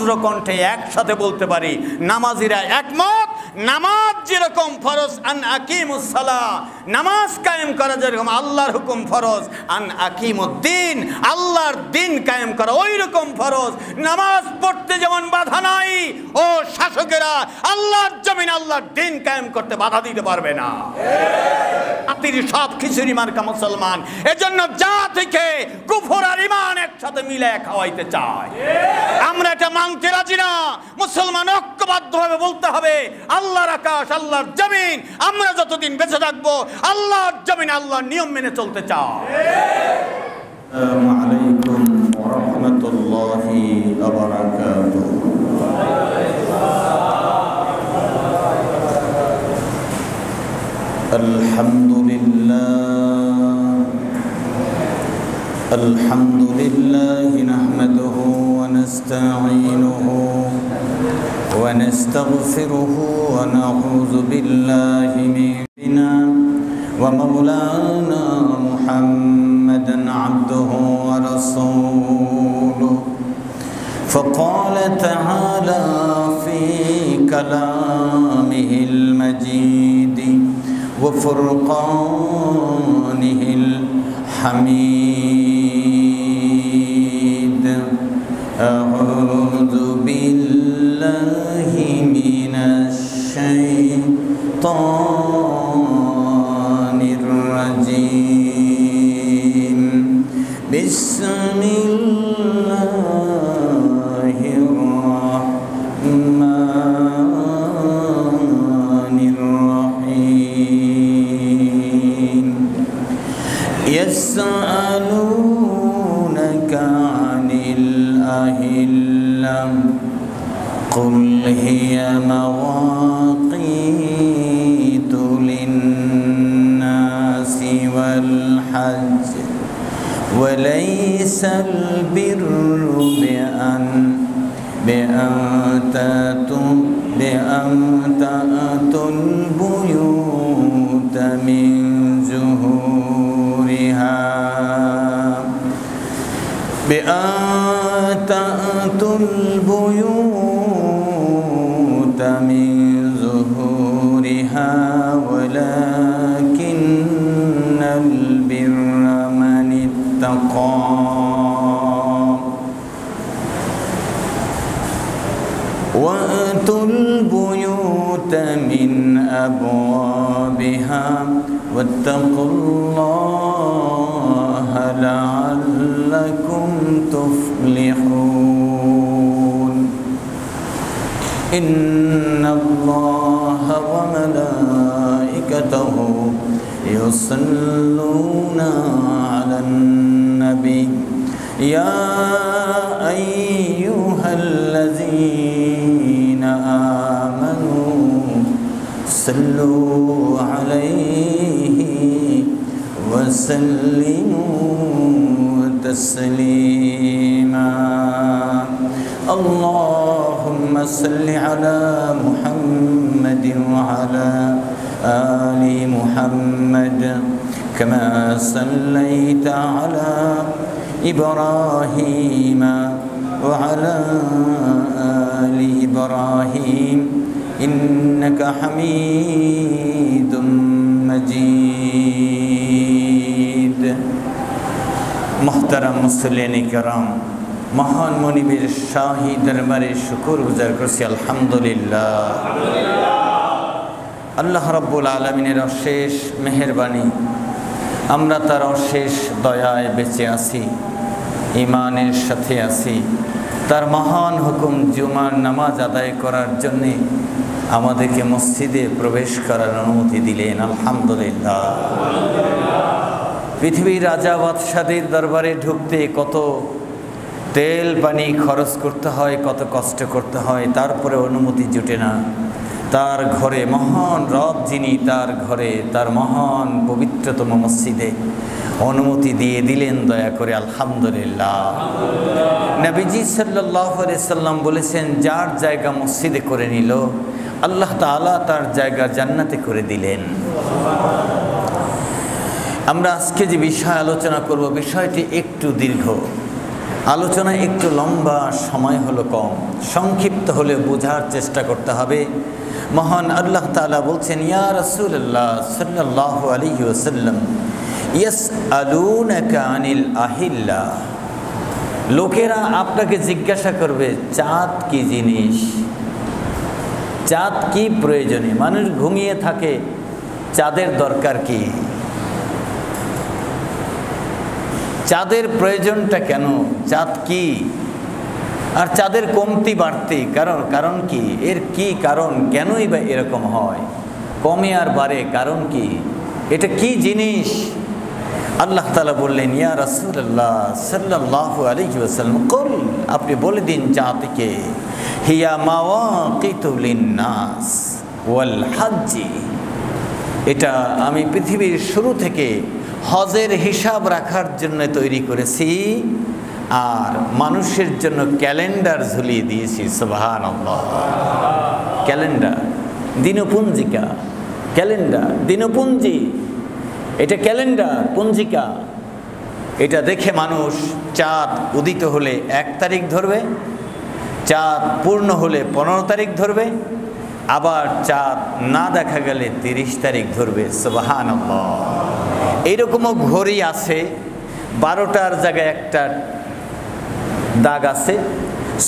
বজ্র কণ্ঠে একসাথে বলতে পারি, নামাজিরা একমত, নামাজ যেরকম ফরজ আন আকিমুস সালাহ, নামাজ কায়েম করা যেরকম আল্লাহর হুকুম ফরজ, আন আকিমুদ্দিন, আল্লাহর দিন কায়েম করা ওই রকম ফরজ। নামাজ পড়তে যেমন বাধা নাই, ও শাসকেরা আল্লাহর জমিন আল্লাহর দিন কায়েম করতে বাধা দিতে পারবে না। আপনি সব খিচুড়ি মার্কা মুসলমান, এজন্য যা থেকে কুফর আর ঈমান একসাথে মিলে খাওয়াইতে চায়। আমরা এটা মানতে রাজি না। মুসলমান ঐক্যবদ্ধভাবে বলতে হবে, আল্লাহর আকাশ আল্লাহর জমিন, আমরা যতদিন বেঁচে থাকবো আল্লাহর জমিন আল্লাহর নিয়ম মেনে চলতে চাই। আসসালামু আলাইকুম ওয়া রাহমাতুল্লাহি ওয়া বারাকাতুহু। আলহামদুলিল্লাহ নাহমাদুহু ওয়া নাস্তাঈনুহু ওয়া নাস্তাগফিরুহু ওয়া নাউযু বিল্লাহি মিন ওয়া মাওলানা মুহাম্মাদান আবদুহু ওয়া রাসূলুহু। فقال تعالى في كلامه المجيد وفرقانه الحميد: أعوذ بالله من الشيطان الرجيم. بسم الله الرحمن الرحيم. يسألونك عن الأهلة قل هي مواقيت للناس والحج وليس البر بأن تأتوا البيوت من ظهورها ولكن البر من اتقى. وأتوا البيوت من أبوابها واتقوا الله لعلكم تفلحون. إن الله وملائكته يصلون على النبي يا أيها الذين آمنوا صلوا عليه وسلموا تسليما. اللهم صل على محمد وعلى آل محمد كما صليت على إبراهيم وعلى آل إبراهيم إنك حميد مجيد. محترم মুসলিম کرام, মহান মনিবের শাহী দরবারে শুকর গুজার করছি আলহামদুলিল্লাহ। আল্লাহ রাব্বুল আলামিনের অশেষ মেহেরবানি, আমরা তার অশেষ দয়ায় বেঁচে আছি, ঈমানের সাথে আছি। তার মহান হুকুম জুমার নামাজ আদায় করার জন্যে আমাদেরকে মসজিদে প্রবেশ করার অনুমতি দিলেন আলহামদুলিল্লাহ। পৃথিবীর রাজা বাদশাদের দরবারে ঢুকতে কত তেল পানি খরচ করতে হয়, কত কষ্ট করতে হয়, তারপরে অনুমতি জুটে না। তার ঘরে মহান রব যিনি, তার ঘরে তার মহান পবিত্রতম মসজিদে অনুমতি দিয়ে দিলেন দয়া করে আলহামদুলিল্লাহ। নবীজি সাল্লাল্লাহু আলাইহি সাল্লাম বলেছেন, যার জায়গা মসজিদে করে নিল আল্লাহ তাআলা তার জায়গা জান্নাতে করে দিলেন। আমরা আজকে যে বিষয় আলোচনা করব, বিষয়টি একটু দীর্ঘ। আলোচনা একটু লম্বা, সময় হলো কম, সংক্ষিপ্ত হলে বোঝার চেষ্টা করতে হবে। মহান আল্লাহ তাআলা বলছেন, ইয়া রাসূলুল্লাহ সাল্লাল্লাহু আলাইহি ওয়াসাল্লাম, ইয়াসআলুনাকা আনিল আহিল্লা, লোকেরা আপনাকে জিজ্ঞাসা করবে চাঁদ কি জিনিস, চাঁদ কি প্রয়োজনে, মানুষ ঘুমিয়ে থাকে, চাঁদের দরকার কি, চাঁদের প্রয়োজনটা কেন, চাঁদ কি, আর চাঁদের কমতি বাড়তি কারণ কি, এর কি কারণ, কেনই বা এরকম হয়, কমে আর বাড়ে কারণ কি, এটা কি জিনিস। আল্লাহ তাআলা বললেন, ইয়া রাসূলুল্লাহ সাল্লাল্লাহু আলাইহি ওয়াসাল্লাম, কুল, আপনি বলে দিন চাঁদকে, হিয়া মাওয়াকিতু লিন-নাস ওয়াল হজ্জ, এটা আমি পৃথিবীর শুরু থেকে হজের হিসাব রাখার জন্য তৈরি করেছি আর মানুষের জন্য ক্যালেন্ডার ঝুলিয়ে দিয়েছি। সুবহানাল্লাহ। ক্যালেন্ডার, দিনপঞ্জিকা, ক্যালেন্ডার, দিনপঞ্জি, এটা ক্যালেন্ডার, পঞ্জিকা। এটা দেখে মানুষ চাঁদ উদিত হলে 1 তারিখ ধরবে, চাঁদ পূর্ণ হলে 15 তারিখ ধরবে, আবার চাঁদ না দেখা গেলে 30 তারিখ ধরবে। সুবহানাল্লাহ। এইরকমও ঘড়ি আছে, 12টার জায়গায় একটা দাগ আছে,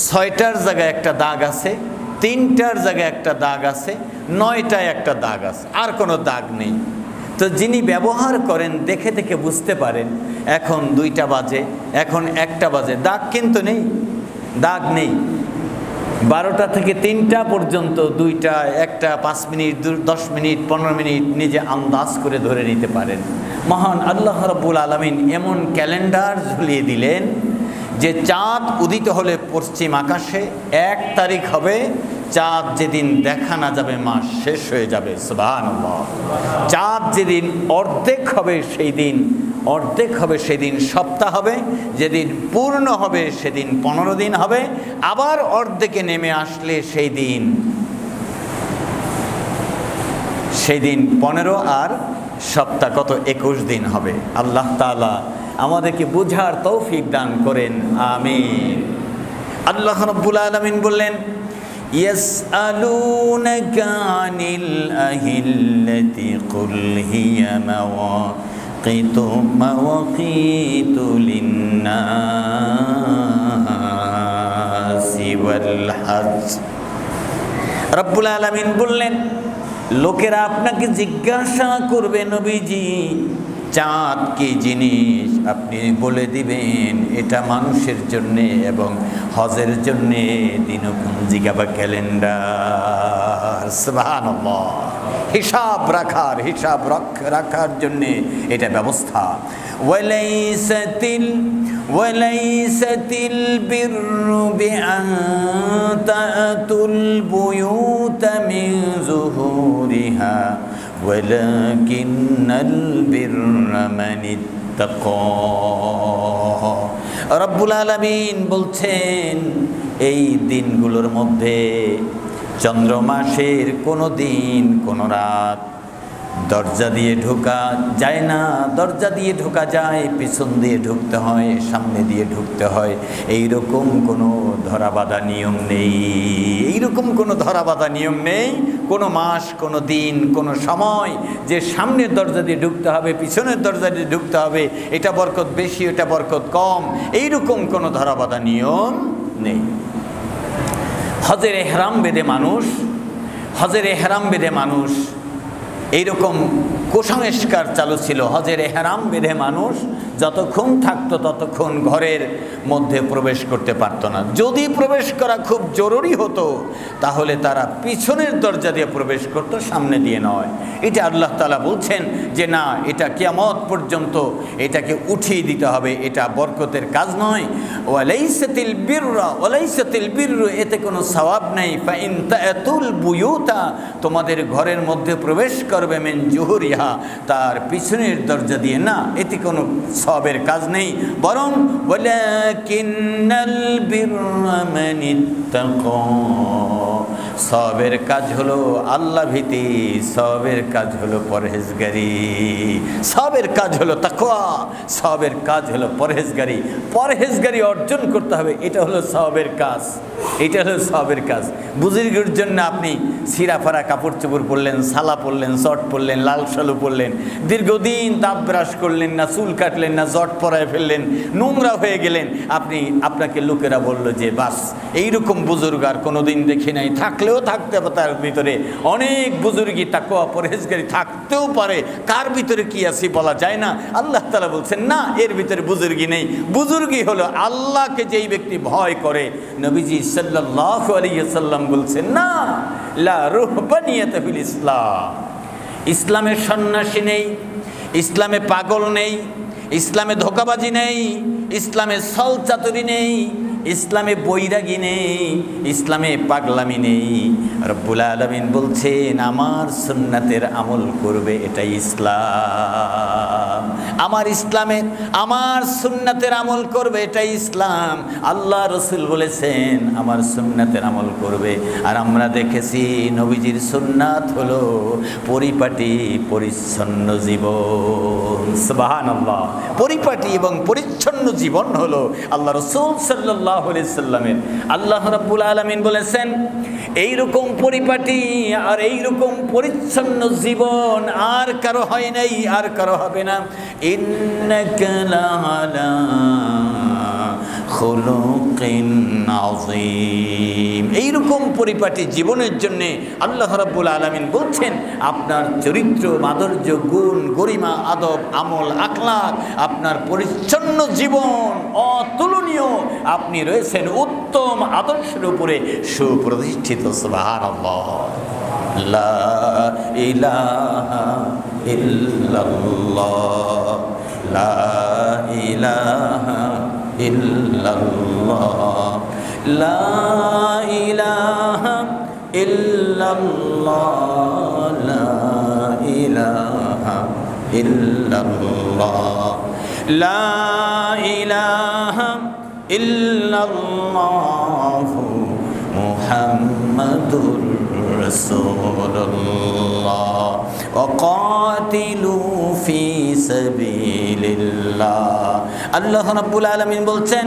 6টার জায়গায় একটা দাগ আছে, 3টার জায়গায় একটা দাগ আছে, 9টায় একটা দাগ আছে, আর কোনো দাগ নেই। তো যিনি ব্যবহার করেন দেখে দেখে বুঝতে পারেন এখন 2টা বাজে, এখন 1টা বাজে, দাগ কিন্তু নেই, দাগ নেই। 12টা থেকে 3টা পর্যন্ত 2টা, 1টা, 5 মিনিট, 10 মিনিট, 15 মিনিট নিজে আন্দাজ করে ধরে নিতে পারেন। মহান আল্লাহ রাব্বুল আলামিন এমন ক্যালেন্ডার ঝুলিয়ে দিলেন যে চাঁদ উদিত হলে পশ্চিম আকাশে 1 তারিখ হবে, চাঁদ যেদিন দেখা না যাবে মাস শেষ হয়ে যাবে। সুবহানাল্লাহ। চাঁদ যেদিন অর্ধেক হবে সেই দিন সপ্তাহ হবে, যেদিন পূর্ণ হবে সেদিন 15 দিন হবে, আবার অর্ধেকে নেমে আসলে সেই দিন 15 আর সপ্তাহ কত, 21 দিন হবে। আল্লাহ তাআলা আমাদেরকে বুঝার তৌফিক দান করেন, আমিন। আল্লাহ রাব্বুল আলামিন বললেন, ইয়াসআলুনাকা আনিল আহিল্লাতি কুল হিয়া মাওয়াকিতু লিন-নাসি ওয়াল হজ্জ। রাব্বুল আলামিন বললেন, লোকেরা আপনাকে জিজ্ঞাসা করবে নবীজি চাঁদ কি জিনিস, আপনি বলে দিবেন এটা মানুষের জন্যে এবং হজের জন্যে দিনপঞ্জিকা বা ক্যালেন্ডার। সুবহানাল্লাহ। হিসাব রাখার জন্যে এটা ব্যবস্থা। ওয়ালাইসাতিল বিররু বিআন তা'তুল বুয়ুতা মিন যুহুরিহা ওয়ালাকিন্নাল বিররা মান ইত্তাকা। রব্বুল আলামিন বলছেন, এই দিনগুলোর মধ্যে চন্দ্র মাসের কোনো দিন কোনো রাত দরজা দিয়ে ঢোকা যায় না, দরজা দিয়ে ঢোকা যায়, পিছন দিয়ে ঢুকতে হয়, সামনে দিয়ে ঢুকতে হয়, এইরকম কোনো ধরাবাঁধা নিয়ম নেই, কোনো মাস, কোনো দিন, কোনো সময় যে সামনের দরজা দিয়ে ঢুকতে হবে, পিছনের দরজা দিয়ে ঢুকতে হবে, এটা বরকত বেশি, এটা বরকত কম, এইরকম কোনো ধরাবাঁধা নিয়ম নেই। হজের এহরাম বেঁধে মানুষ এইরকম কুসংস্কার চালু ছিল। হজের এহরাম বেঁধে মানুষ যতক্ষণ থাকতো ততক্ষণ ঘরের মধ্যে প্রবেশ করতে পারতো না। যদি প্রবেশ করা খুব জরুরি হতো তাহলে তারা পিছনের দরজা দিয়ে প্রবেশ করতো, সামনে দিয়ে নয়। এটা আল্লাহ তাআলা বলছেন যে না, এটা কিয়ামত পর্যন্ত এটাকে উঠিয়ে দিতে হবে, এটা বরকতের কাজ নয়। ওয়ালাইসাতিল বিররু, এতে কোনো সওয়াব নেই। ফাইন তা'তুল বুয়ুতা, তোমাদের ঘরের মধ্যে প্রবেশ করবে মিন জুহুরিহা, তার পিছনের দরজা দিয়ে না, এতে কোনো সওয়াবের কাজ নেই। বরং ওয়ালাকিন্নাল বিররা মান ইত্তাকা, সওয়াবের কাজ হলো আল্লাহ ভীতি, সওয়াবের কাজ হলো পরহেজগারি, সওয়াবের কাজ হলো তাকওয়া, সওয়াবের কাজ হলো পরহেজগারি। পরহেজগারি অর্জন করতে হবে, এটা হলো সওয়াবের কাজ, এটা হলো সওয়াবের কাজ। বুজুর্গের জন্য আপনি সিরাফারা কাপড় চোপড় পরলেন, সালা পরলেন, শর্ট পরলেন, লাল শালু পরলেন, দীর্ঘদিন দাঁত ব্রাশ করলেন না, চুল কাটলেন না, জট পরায় ফেললেন, নোংরা হয়ে গেলেন, আপনাকে লোকেরা বলল যে বাস এইরকম বুজুর্গ আর কোনোদিন দেখি নাই। থাকলেও থাকতে পারে, তার ভিতরে অনেক বুজুর্গি তাকওয়া পরহেজগারি থাকতেও পারে, কার ভিতরে কি আছে বলা যায় না। আল্লাহ তাআলা বলছেন না, এর ভিতরে বুজুর্গি নেই। বুজুর্গি হলো আল্লাহকে যেই ব্যক্তি ভয় করে। নবীজি সাল্লাল্লাহু আলাইহি ওয়াসাল্লাম বলছেন না, লা রুহবানিয়াতা ফিল ইসলাম, ইসলামে সন্ন্যাসী নেই, ইসলামে পাগল নেই, ইসলামে ধোঁকাবাজি নেই, ইসলামে ছলচাতুরি নেই, ইসলামে বৈরাগী নেই, ইসলামে পাগলামি নেই। রব্বুল আলামিন বলছেন আমার সুন্নাতের আমল করবে, এটাই ইসলাম। আমার ইসলামে আমার সুন্নাতের আমল করবে, এটাই ইসলাম। আল্লাহ রসুল বলেছেন আমার সুন্নাতের আমল করবে। আর আমরা দেখেছি নবীজির সুন্নাত হলো পরিপাটি পরিচ্ছন্ন জীবন। সুবহানাল্লাহ। পরিপাটি এবং পরিচ্ছন্ন জীবন হলো আল্লাহ রসুল সাল্লাল্লাহু আলাইহি সাল্লামের। আল্লাহ রাব্বুল আলামিন বলেছেন এইরকম পরিপাটি আর এইরকম পরিচ্ছন্ন জীবন আর কারো হয় নাই, আর কারো হবে না। ইন্নাকা লাআলা খুলুকিন আযীম। এইরকম পরিপাটি জীবনের জন্য আল্লাহ রাব্বুল আলামিন বলছেন আপনার চরিত্র, মাধুর্য, গুণ, গরিমা, আদব, আমল, আখলাক, আপনার পরিচ্ছন্ন জীবন অতুলনীয়। আপনি রয়েছেন উত্তম আদর্শের উপরে সুপ্রতিষ্ঠিত। সুবহানাল্লাহ। লা ইলাহা ইল্লাল্লাহ, লা ইলাহা ইল্লাল্লাহ, লা ইলাহা ইল্লাল্লাহ, লা ইলাহা ইল্লাল্লাহ, লা ইলাহা ইল্লাল্লাহ, মুহাম্মাদুর রাসূলুল্লাহ। ওয়াকাতিলু ফি সাবিলিল্লাহ। আল্লাহ রাব্বুল আলামিন বলছেন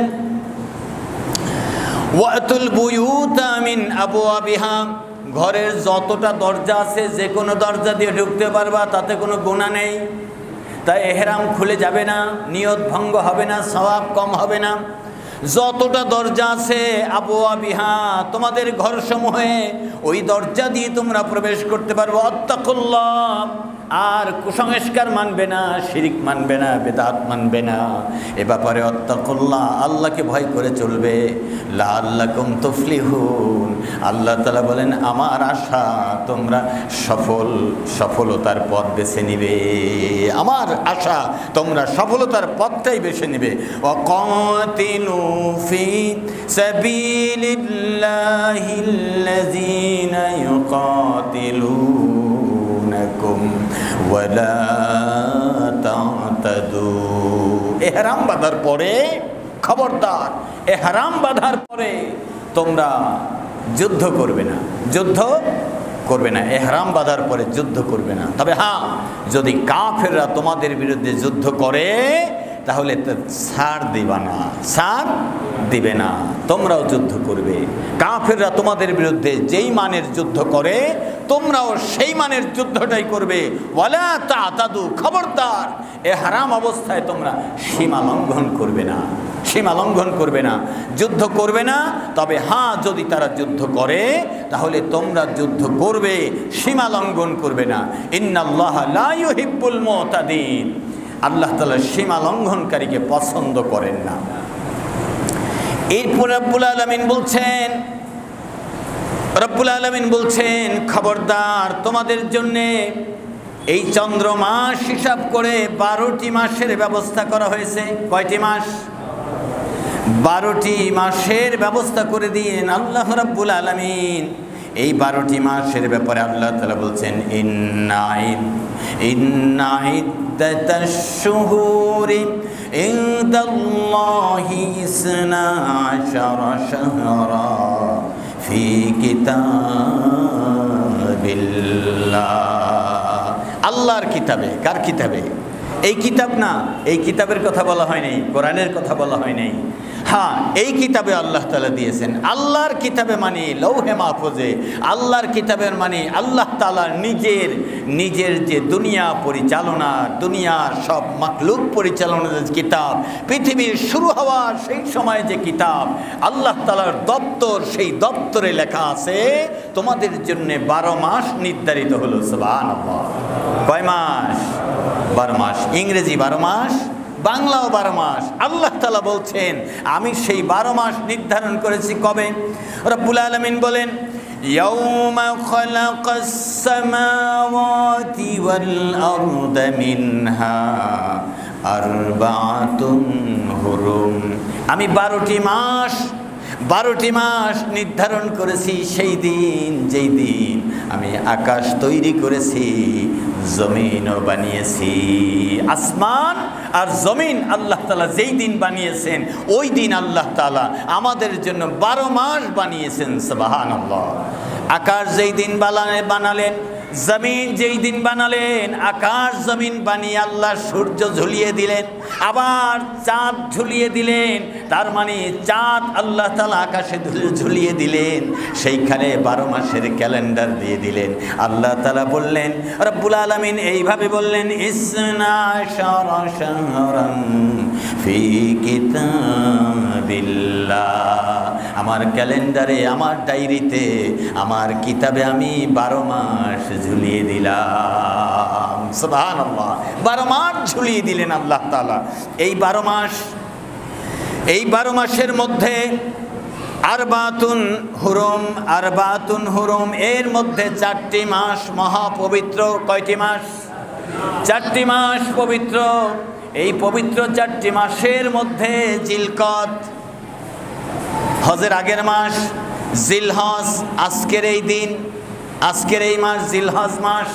ওয়াতুল বুয়ুতা মিন আবওয়াবিহা, ঘরের যতটা দরজা আছে যে কোনো দরজা দিয়ে ঢুকতে পারবা, তাতে কোনো গুনাহ নেই। তাই এহরাম খুলে যাবে না, নিয়ত ভঙ্গ হবে না, সওয়াব কম হবে না। যতটা দরজা আছে আবওয়াবিহা, তোমাদের ঘরসমূহে ওই দরজা দিয়ে তোমরা প্রবেশ করতে পারবে। আত্তাকুল্লাহ, আর কুসংস্কার মানবে না, শিরিক মানবে না, বেদাত মানবে না। এ ব্যাপারে আত্তাকুল্লাহ, আল্লাহকে ভয় করে চলবে। লাআল্লাকুম তুফলিহুন, আল্লাহ তাআলা বলেন আমার আশা তোমরা সফলতার পথ বেছে নিবে। আমার আশা তোমরা সফলতার পথটাই বেছে নিবে। ওয়াকাতিলু ফি সাবিলিল্লাহিল্লাযীনা ইউকাতিলুনাকুম ওয়ালা তা'তাদু। ইহরাম বাঁধার পরে, খবরদার, ইহরাম বাঁধার পরে তোমরা যুদ্ধ করবে না, যুদ্ধ করবে না। ইহরাম বাঁধার পরে যুদ্ধ করবে না। তবে হ্যাঁ, যদি কাফেররা তোমাদের বিরুদ্ধে যুদ্ধ করে তাহলে ছাড় দিবা না, ছাড় দিবে না, তোমরাও যুদ্ধ করবে। কাফেররা তোমাদের বিরুদ্ধে যেই মানের যুদ্ধ করে তোমরাও সেই মানের যুদ্ধটাই করবে। ওয়ালা তা'তাদু, খবরদার ইহরাম অবস্থায় তোমরা সীমা লঙ্ঘন করবে না, সীমা লঙ্ঘন করবে না, যুদ্ধ করবে না। তবে হ্যাঁ, যদি তারা যুদ্ধ করে তাহলে তোমরা যুদ্ধ করবে, সীমা লঙ্ঘন করবে না। ইন্নাল্লাহা লা ইউহিব্বুল মুতাদিন, আল্লাহ তাআলা সীমা লঙ্ঘনকারীকে পছন্দ করেন না। এরপর রব্বুল আলামিন বলছেন খবরদার, তোমাদের জন্য এই চন্দ্র মাস হিসাব করে 12টি মাসের ব্যবস্থা করা হয়েছে। কয়টি মাস? 12টি মাসের ব্যবস্থা করে দিয়েন আল্লাহ রাব্বুল আলামিন। এই 12টি মাসের ব্যাপারে আল্লাহ তাআলা বলছেন ইন্না ইদ্দাতাশ শুহুরি ইনদাল্লাহি 12 শাহরা ফি কিতাবিল্লাহ। আল্লাহর কিতাবে। কার কিতাবে? এই কিতাব না, এই কিতাবের কথা বলা হয় নাই, কোরআনের কথা বলা হয় নাই। হ্যাঁ, এই কিতাবে আল্লাহ তাআলা দিয়েছেন। আল্লাহর কিতাবে মানে লৌহে মাহফুজে, আল্লাহর কিতাবের মানে আল্লাহ তাআলা নিজের যে দুনিয়া পরিচালনা, দুনিয়ার সব মাখলুক পরিচালনার যে কিতাব, পৃথিবীর শুরু হওয়ার সেই সময় যে কিতাব, আল্লাহ তাআলার দপ্তর, সেই দপ্তরে লেখা আছে তোমাদের জন্য 12 মাস নির্ধারিত হলো। সুবহানাল্লাহ। কয় মাস? 12 মাস। ইংরেজি 12 মাস, বাংলাও 12 মাস। আল্লাহ তাআলা বলছেন আমি সেই 12 মাস নির্ধারণ করেছি। কবে? রব্বুল আলামিন বলেন ইয়াউমা খালাকাস সামাওয়াতি ওয়াল আরদা মিনহা আরবাআতুন হুরুম। আমি 12টি মাস নির্ধারণ করেছি সেই দিন, যেই দিন আমি আকাশ তৈরি করেছি, জমিনও বানিয়েছি। আসমান আর জমিন আল্লাহ তাআলা যেই দিন বানিয়েছেন, ওই দিন আল্লাহ তাআলা আমাদের জন্য 12 মাস বানিয়েছেন। সুবহানাল্লাহ। আকাশ যেই দিন বানালেন, জমিন যেই দিন বানালেন, আকাশ জমিন বানিয়ে আল্লাহ সূর্য ঝুলিয়ে দিলেন, আবার চাঁদ ঝুলিয়ে দিলেন। তার মানে চাঁদ আল্লাহ তাআলা আকাশে ঝুলিয়ে দিলেন, সেইখানে 12 মাসের ক্যালেন্ডার দিয়ে দিলেন। আল্লাহ তাআলা বললেন, রব্বুল আলামিন এইভাবে বললেন ইসনা আশারা শাহরান ফি কিতাবিল্লাহ। আমার ক্যালেন্ডারে, আমার ডায়েরিতে, আমার কিতাবে আমি 12 মাস ঝুলিয়ে দিলাম। সুবহানাল্লাহ। 12 মাস ঝুলিয়ে দিলেন আল্লাহ তাআলা। এই 12 মাসের মধ্যে আরবাতুন হুরুম, এর মধ্যে 4টি মাস মহাপবিত্র। কয়টি মাস? 4টি মাস পবিত্র। এই পবিত্র 4টি মাসের মধ্যে জিলকদ, হজের আগের মাস, জিলহজ, আজকের এই দিন, আজকের এই মাস জিলহজ মাস,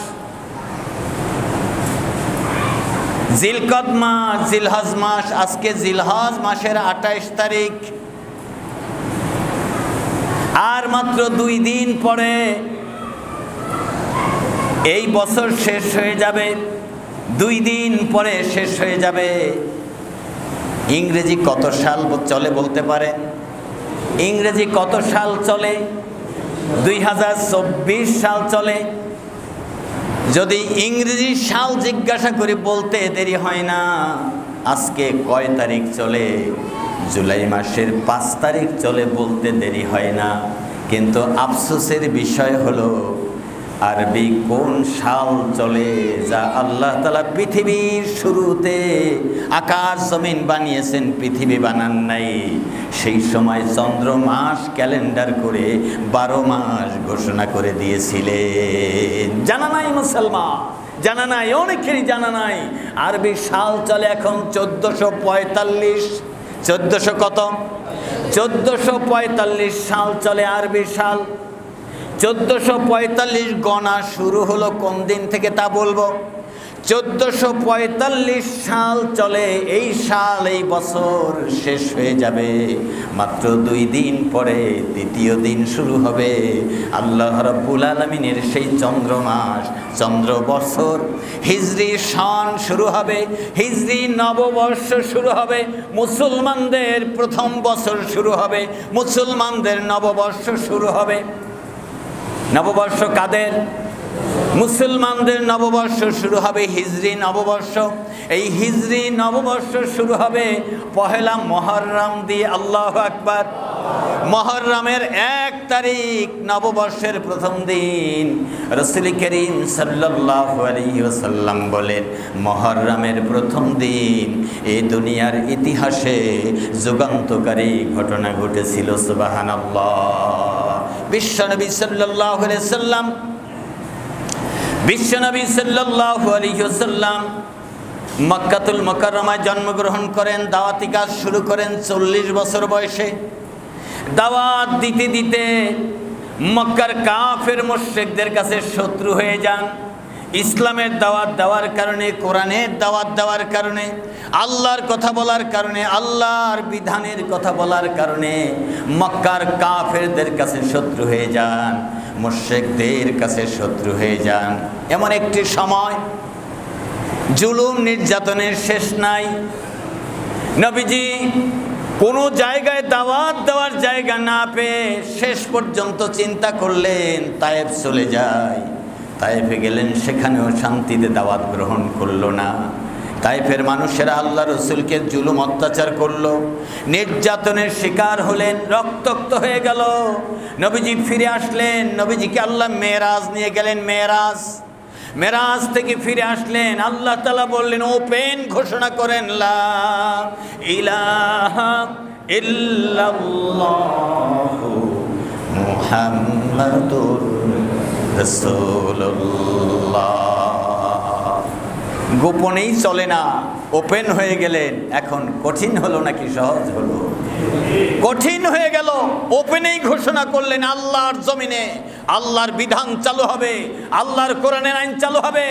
জিলকদ মাস, জিলহজ মাস। আজকে জিলহজ মাসের 28 তারিখ। আর মাত্র 2 দিন পরে এই বছর শেষ হয়ে যাবে। 2 দিন পরে শেষ হয়ে যাবে। ইংরেজি কত সাল চলে বলতে পারেন? ইংরেজি কত সাল চলে? 2024 সাল চলে। যদি ইংরেজি সাল জিজ্ঞাসা করে বলতে দেরি হয় না। আজকে কয় তারিখ চলে? জুলাই মাসের 5 তারিখ চলে, বলতে দেরি হয় না। কিন্তু আফসোসের বিষয় হলো আরবি কোন সাল চলে, যা আল্লাহ তাআলা পৃথিবীর শুরুতে আকাশ জমিন বানিয়েছেন, পৃথিবী বানান নাই। সেই সময় চন্দ্র মাস ক্যালেন্ডার করে 12 মাস ঘোষণা করে দিয়েছিলেন। জানা নাই মুসলমান? জানা নাই? অনেকেরই জানা নাই। আরবি সাল চলে এখন 1445। 1400 কত? 1445 সাল চলে আরবি সাল। 1445 গণা শুরু হলো কোন দিন থেকে তা বলবো। 1445 সাল চলে। এই সাল, এই বছর শেষ হয়ে যাবে। মাত্র 2 দিন পরে দ্বিতীয় দিন শুরু হবে। আল্লাহ রাব্বুল আলামিনের সেই চন্দ্র মাস, চন্দ্র বছর, হিজরি সন শুরু হবে, হিজরি নববর্ষ শুরু হবে। মুসলমানদের প্রথম বছর শুরু হবে, মুসলমানদের নববর্ষ শুরু হবে। নববর্ষ কাদের? মুসলমানদের নববর্ষ শুরু হবে হিজরি নববর্ষ। এই হিজরি নববর্ষ শুরু হবে পহেলা মুহররম দিয়ে। আল্লাহু আকবার। মুহররমের 1 তারিখ নববর্ষের প্রথম দিন। রাসূল করিম সাল্লাল্লাহু আলাইহি ওয়াসাল্লাম বলেন, মুহররমের প্রথম দিন এই দুনিয়ার ইতিহাসে যুগান্তকারী ঘটনা ঘটেছিল। সুবহানাল্লাহ। বিশ্বনবী সাল্লাল্লাহু আলাইহি ওয়াসাল্লাম মক্কাতুল মুকাররমায় জন্মগ্রহণ করেন, দাওয়াতি কাজ শুরু করেন 40 বছর বয়সে। দাওয়াত দিতে দিতে মক্কার কাফের মুশরিকদের কাছে শত্রু হয়ে যান। ইসলামের দাওয়াত দেওয়ার কারণে, কোরআনের দাওয়াত দেওয়ার কারণে, আল্লাহর কথা বলার কারণে, আল্লাহর বিধানের কথা বলার কারণে মক্কার কাফেরদের কাছে শত্রু হয়ে যান, মুশরিকদের কাছে শত্রু হয়ে যান। এমন একটি সময় জুলুম নির্যাতনের শেষ নাই। নবীজি কোনো জায়গায় দাওয়াত দেওয়ার জায়গা না পেয়ে শেষ পর্যন্ত চিন্তা করলেন তায়েফ চলে যায়। তায়েফে গেলেন, সেখানেও শান্তিতে দাওয়াত গ্রহণ করলো না। তায়েফের মানুষেরা আল্লাহ রসুলকে জুলুম অত্যাচার করলো, নির্যাতনের শিকার হলেন, রক্তাক্ত হয়ে গেল। নবীজি ফিরে আসলেন, নবীজিকে আল্লাহ মেরাজ নিয়ে গেলেন। মেরাজ থেকে ফিরে আসলেন, আল্লাহ তাআলা বললেন, ওপেন ঘোষণা করেন, লা ইলাহা ইল্লাল্লাহু মুহাম্মাদুর রাসূলুল্লাহ। গোপনেই চলে না, ওপেন হয়ে গেলেন। এখন কঠিন হলো নাকি সহজ হলো? কঠিন হয়ে গেল। ওপেনেই ঘোষণা করলেন, আল্লাহর জমিনে আল্লাহর বিধান চালু হবে, আল্লাহর কোরআনের আইন চালু হবে।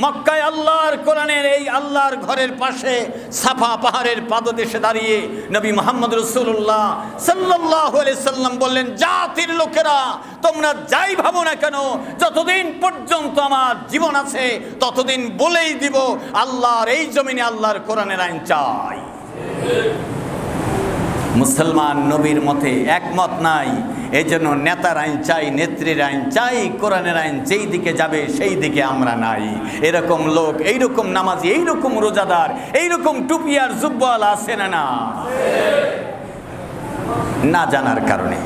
মক্কায় আল্লাহর কোরআনের এই আল্লাহর ঘরের পাশে সাফা পাহাড়ের পাদদেশে দাঁড়িয়ে নবী মুহাম্মদ রাসূলুল্লাহ সাল্লাল্লাহু আলাইহি সাল্লাম বললেন, জাতির লোকেরা তোমরা যাই ভাবো না কেন, যতদিন পর্যন্ত আমার জীবন আছে ততদিন বলেই দিব আল্লাহর এই জমিনে আল্লাহর কোরআনের আইন চাই। মুসলমান নবীর মতে একমত নাই, এই জন্য নেতার আইন চাই, নেত্রীর আইন চাই, কোরআনের আইন যেই দিকে যাবে সেই দিকে আমরা নাই। এরকম লোক, এইরকম নামাজি, এইরকম রোজাদার, এইরকম টুপিয়ার জুব্বাল আছে না? না, না জানার কারণে,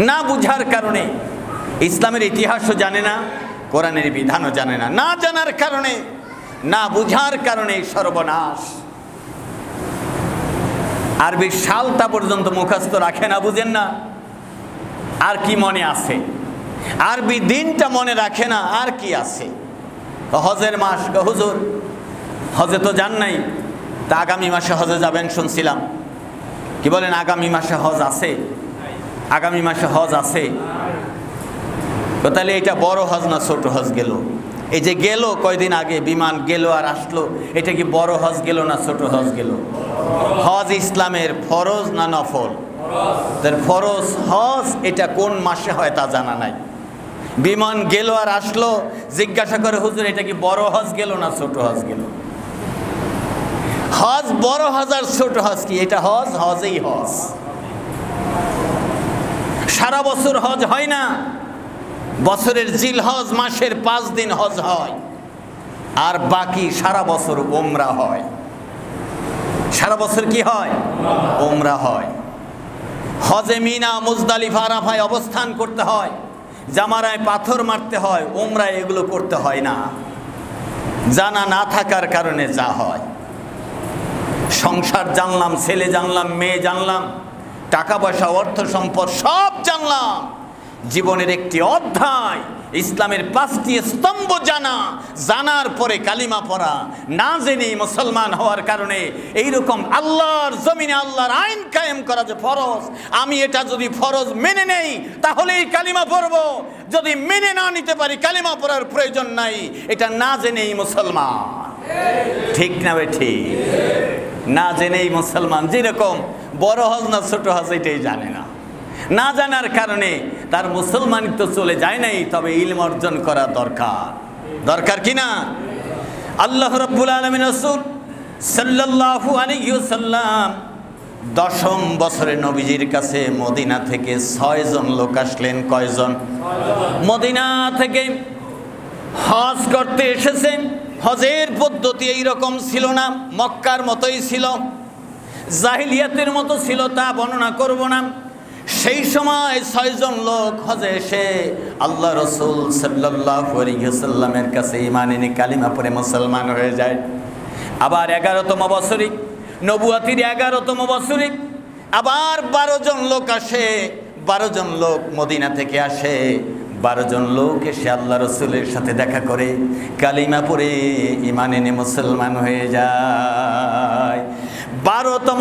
না বুঝার কারণে, ইসলামের ইতিহাসও জানে না, কোরআনের বিধানও জানে না। না জানার কারণে, না বুঝার কারণে সর্বনাশ। আরবি সালটা পর্যন্ত মুখস্থ রাখে না, বুঝেন না? আর কি মনে আছে? আরবি দিনটা মনে রাখে না, আর কি আছে? হজের মাস, হুজুর হজে তো যান নাই, তা আগামী মাসে হজে যাবেন শুনছিলাম। কি বলেন, আগামী মাসে হজ আছে? আগামী মাসে হজ আছে? তো তাহলে এটা বড় হজ না ছোট হজ গেল? এই যে গেল কয়দিন আগে বিমান গেল আর আসলো, এটা কি বড় হজ গেল না ছোট হজ গেল? হজ ইসলামের ফরজ না নফল? তার ফরজ হজ এটা কোন মাসে হয় তা জানা নাই। বিমান গেল আর আসলো, জিজ্ঞাসা করে, হুজুর এটা কি বড় হজ গেল না ছোট হজ গেল? হজ বড় হজ আর ছোট হজ কি? এটা হজ, হজই হজ। সারা বছর হজ হয় না, বছরের জিলহজ মাসের 5 দিন হজ হয়, আর বাকি সারা বছর উমরা হয়। সারা বছর কি হয়? উমরা হয়। হজে মিনা, মুজদালিফা, আরাফায় অবস্থান করতে হয়, জামারায় পাথর মারতে হয়, উমরায় এগুলো করতে হয় না। জানা না থাকার কারণে যা হয়। সংসার জানলাম, ছেলে জানলাম, মেয়ে জানলাম, টাকা পয়সা, অর্থ সম্পদ সব জানলাম। জীবনের একটি অধ্যায়, ইসলামের 5টি স্তম্ভ জানা, জানার পরে কালিমা পড়া, না জেনে মুসলমান হওয়ার কারণে এইরকম আল্লাহর জমিনে আল্লাহর আইন কায়েম করা যে ফরজ, আমি এটা যদি ফরজ মেনে নেই তাহলেই কালিমা পড়ব, যদি মেনে না নিতে পারি কালিমা পড়ার প্রয়োজন নাই, এটা না জেনেই মুসলমান। ঠিক না বে? ঠিক। না জেনেই মুসলমান। যেরকম বড় হজ না ছোট হজ এটাই জানে না, না জানার কারণে তার মুসলমানিত্ব চলে যায় নাই। তবে ইলম অর্জন করা দরকার, দরকার কিনা? আল্লাহ রাব্বুল আলামিন রাসূল সাল্লাল্লাহু আলাইহি ওয়াসাল্লাম 10ম বছরে নবীজির কাছে মদিনা থেকে 6 জন লোক আসলেন। কয়জন? মদিনা থেকে হজ করতে এসেছেন। হজের পদ্ধতি এইরকম ছিল না, মক্কার মতোই ছিল, জাহিলিয়াতের মতো ছিল, তা বর্ণনা করব না। সেই সময় 6 জন লোক হজে এসে আল্লাহ রসুল সাল্লাল্লাহু আলাইহি ওয়াসাল্লামের কাছে ঈমান এনে কালিমা পড়ে মুসলমান হয়ে যায়। আবার 11তম বছরে, নবুয়াতির 11তম বছরে আবার 12 জন লোক আসে। 12 জন লোক মদিনা থেকে আসে। 12 জন লোক এসে আল্লাহ রসুলের সাথে দেখা করে কালিমা পড়ে ঈমান এনে মুসলমান হয়ে যায়। 12তম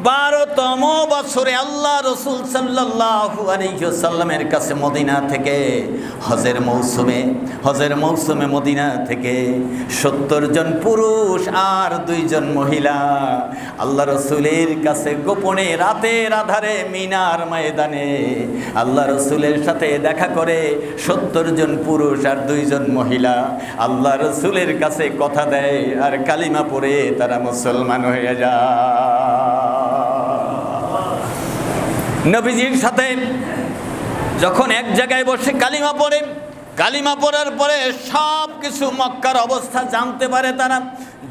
12তম বছরে আল্লাহ রসুল সাল্লাল্লাহু আলাইহি ওয়াসাল্লামের কাছে মদিনা থেকে হজের মৌসুমে মদিনা থেকে 70 জন পুরুষ আর 2 জন মহিলা আল্লাহ রসুলের কাছে গোপনে রাতের আধারে মিনার ময়দানে আল্লাহ রসুলের সাথে দেখা করে 70 জন পুরুষ আর 2 জন মহিলা আল্লাহ রসুলের কাছে কথা দেয় আর কালিমা পড়ে তারা মুসলমান হয়ে যায়। নবীজির সাথে যখন এক জায়গায় বসে কালিমা পড়ার পরে সব কিছু মক্কার অবস্থা জানতে পারে তারা,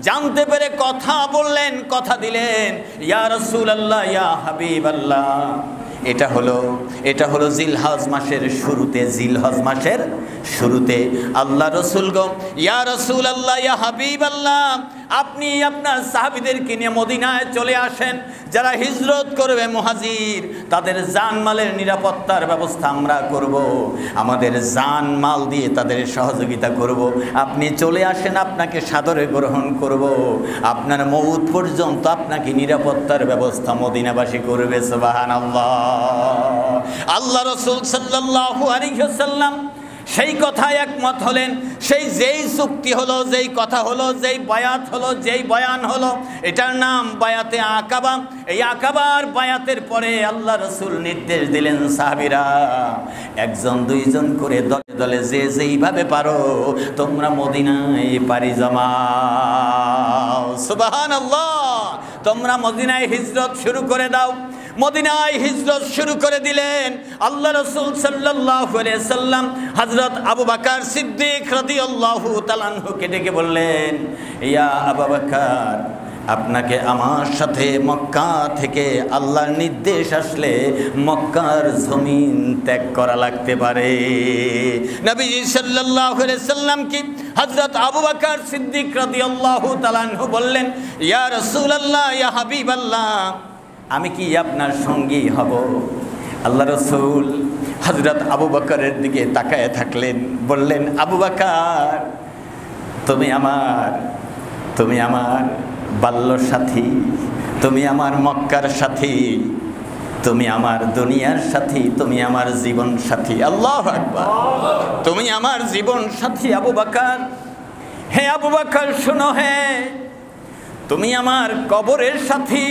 জানতে পেরে কথা বললেন, কথা দিলেন, ইয়া রাসূলুল্লাহ, ইয়া হাবিবাল্লাহ। এটা হলো জিলহজ মাসের শুরুতে আল্লাহ রসুল গো, ইয়া রাসূলুল্লাহ, ইয়া হাবিবাল্লাহ, আপনি আপনার সাহাবীদেরকে নিয়ে মদিনায় চলে আসেন। যারা হিজরত করবে মুহাজির, তাদের জানমালের নিরাপত্তার ব্যবস্থা আমরা করব, আমাদের জানমাল দিয়ে তাদের সহযোগিতা করব। আপনি চলে আসেন, আপনাকে সাদরে গ্রহণ করব, আপনার মউত পর্যন্ত আপনাকে নিরাপত্তার ব্যবস্থা মদিনাবাসী করবে। সুবহানাল্লাহ। আল্লাহ রাসূল সাল্লাল্লাহু আলাইহি ওয়াসাল্লাম সেই কথায় একমত হলেন। যেই চুক্তি হলো, যেই কথা হলো, যেই বায়াত হলো, যেই বয়ান হলো, এটার নাম বায়াতে আকাবা। এই আকাবার বায়াতের পরে আল্লাহ রসুল নির্দেশ দিলেন, সাহাবীরা 1 জন 2 জন করে দলে দলে যে যেইভাবে পারো তোমরা মদিনায় পাড়ি জমাও। সুবহানাল্লাহ। তোমরা মদিনায় হিজরত শুরু করে দাও। মদিনায় হিজরত শুরু করে দিলেন আল্লাহ রসুল সাল্লাল্লাহু আলাইহি সাল্লাম। হযরত আবু বকর সিদ্দিক রাদিয়াল্লাহু তাআলা আনহুকে ডেকে বললেন, ইয়া আবু বকর, আপনাকে আমার সাথে মক্কা থেকে আল্লাহর নির্দেশ আসলে মক্কার জমিন ত্যাগ করা লাগতে পারে। নবীজি সাল্লাল্লাহু আলাইহি সাল্লাম কি হযরত আবু বকর সিদ্দিক রাদিয়াল্লাহু তাআলা আনহু বললেন, ইয়া রাসূলুল্লাহ, ইয়া হাবিবাল্লাহ, আমি কি আপনার সঙ্গী হব? আল্লাহ রসুল হযরত আবু বকরের দিকে তাকায় থাকলেন, বললেন, আবু বকর, তুমি আমার বাল্য সাথী, তুমি আমার মক্কার সাথী, তুমি আমার দুনিয়ার সাথী, তুমি আমার জীবন সাথী। আল্লাহু আকবার। তুমি আমার জীবন সাথী আবু বকর। হে আবু বকর, শোনো, হে তুমি আমার কবরের সাথী।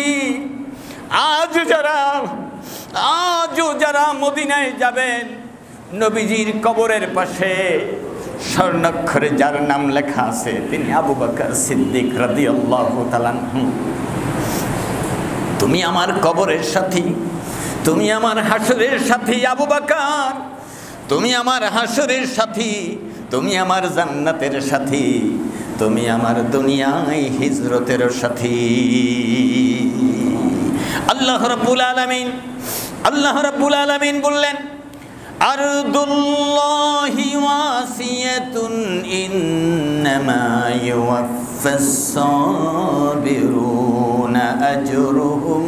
আজও যারা মদিনায় যাবেন, নবীজির কবরের পাশে স্বর্ণাক্ষরে যার নাম লেখা আছে তিনি আবু বকর সিদ্দিক রাদিয়াল্লাহু তাআলা আনহু। তুমি আমার কবরের সাথী, তুমি আমার হাসরের সাথী আবু বকর, তুমি আমার হাসরের সাথী, তুমি আমার জান্নাতের সাথী, তুমি আমার দুনিয়ায় হিজরতের সাথী। আল্লাহ রাব্বুল আলামিন বললেন, আরদুল্লাহি ওয়াসিয়াতুন ইন্নামা ইউওয়াফাস সাবিরুনা আজরুহুম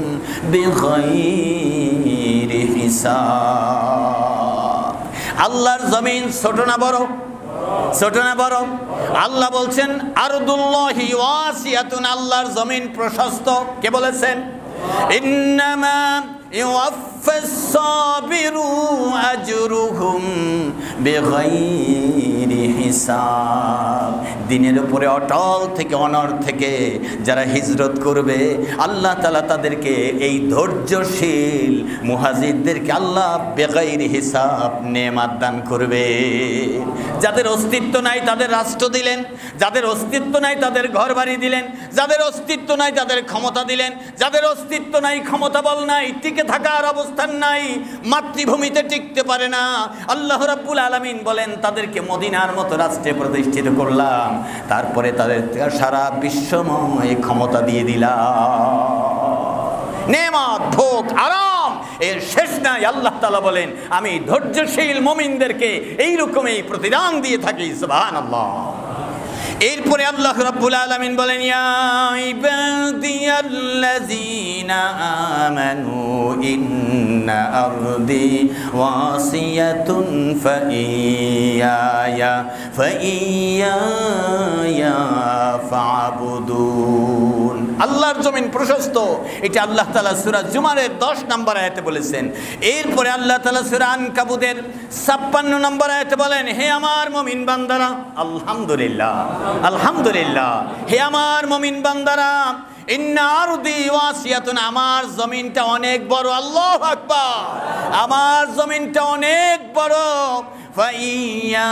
বিগাইরি হিসাব। আল্লাহর জমিন ছোট না বড়? ছোট না বড়? আল্লাহ বলছেন আরদুল্লাহি ওয়াসিয়াতুন, আল্লাহর জমিন প্রশস্ত। কে বলেছেন? ইন্নামা ইউওয়াফাস সাবিরু আজরুহুম বিগাইরি হিসাব। দিনের উপরে অটল থেকে অনড় থেকে যারা হিজরত করবে, আল্লাহ তাআলা তাদেরকে এই ধৈর্যশীল মুহাজিরদেরকে আল্লাহ বেগাইরি হিসাব নেয়ামত দান করবে। যাদের অস্তিত্ব নাই তাদের রাষ্ট্র দিলেন, যাদের অস্তিত্ব নাই তাদের ঘর বাড়ি দিলেন, যাদের অস্তিত্ব নাই তাদের ক্ষমতা দিলেন, যাদের অস্তিত্ব নাই, ক্ষমতা বল নাই, টিকে থাকার অবস্থান নাই, মাতৃভূমিতে টিকতে পারে না, আল্লাহ রাব্বুল আলামিন বলেন তাদেরকে মদিনার মতো রাষ্ট্রে প্রতিষ্ঠিত করলাম, তারপরে তাদের সারা বিশ্বময় ক্ষমতা দিয়ে দিলাম। নেয়ামত, ভোগ, আরাম এর শেষ নাই। আল্লাহ তাআলা বলেন আমি ধৈর্যশীল মুমিনদেরকে এইরকমই প্রতিদান দিয়ে থাকি। সুবহানাল্লাহ। এরপরে আল্লাহ রাব্বুল আলামিন বলেন, ইয়া ইবাদিয়াল্লাযীনা আমানু ইন্না আরদি ওয়াসিয়াতুন ফাইয়ায়া ফা'বুদুন। আল্লাহর জমিন প্রশস্ত। এটা আল্লাহ তাআলা সূরা জুমারের 10 নম্বর আয়াতে বলেছেন। এরপরে আল্লাহ তাআলা সূরা আনকাবুতের 56 নম্বর আয়াতে বলেন, হে আমার মুমিন বান্দারা, আলহামদুলিল্লাহ আলহামদুলিল্লাহ, হে আমার মুমিন বান্দারা, ইন্না আরদি ওয়াসিয়াতুন, আমার জমিনটা অনেক বড়। আল্লাহু আকবার, আমার জমিনটা অনেক বড়। ফাইয়া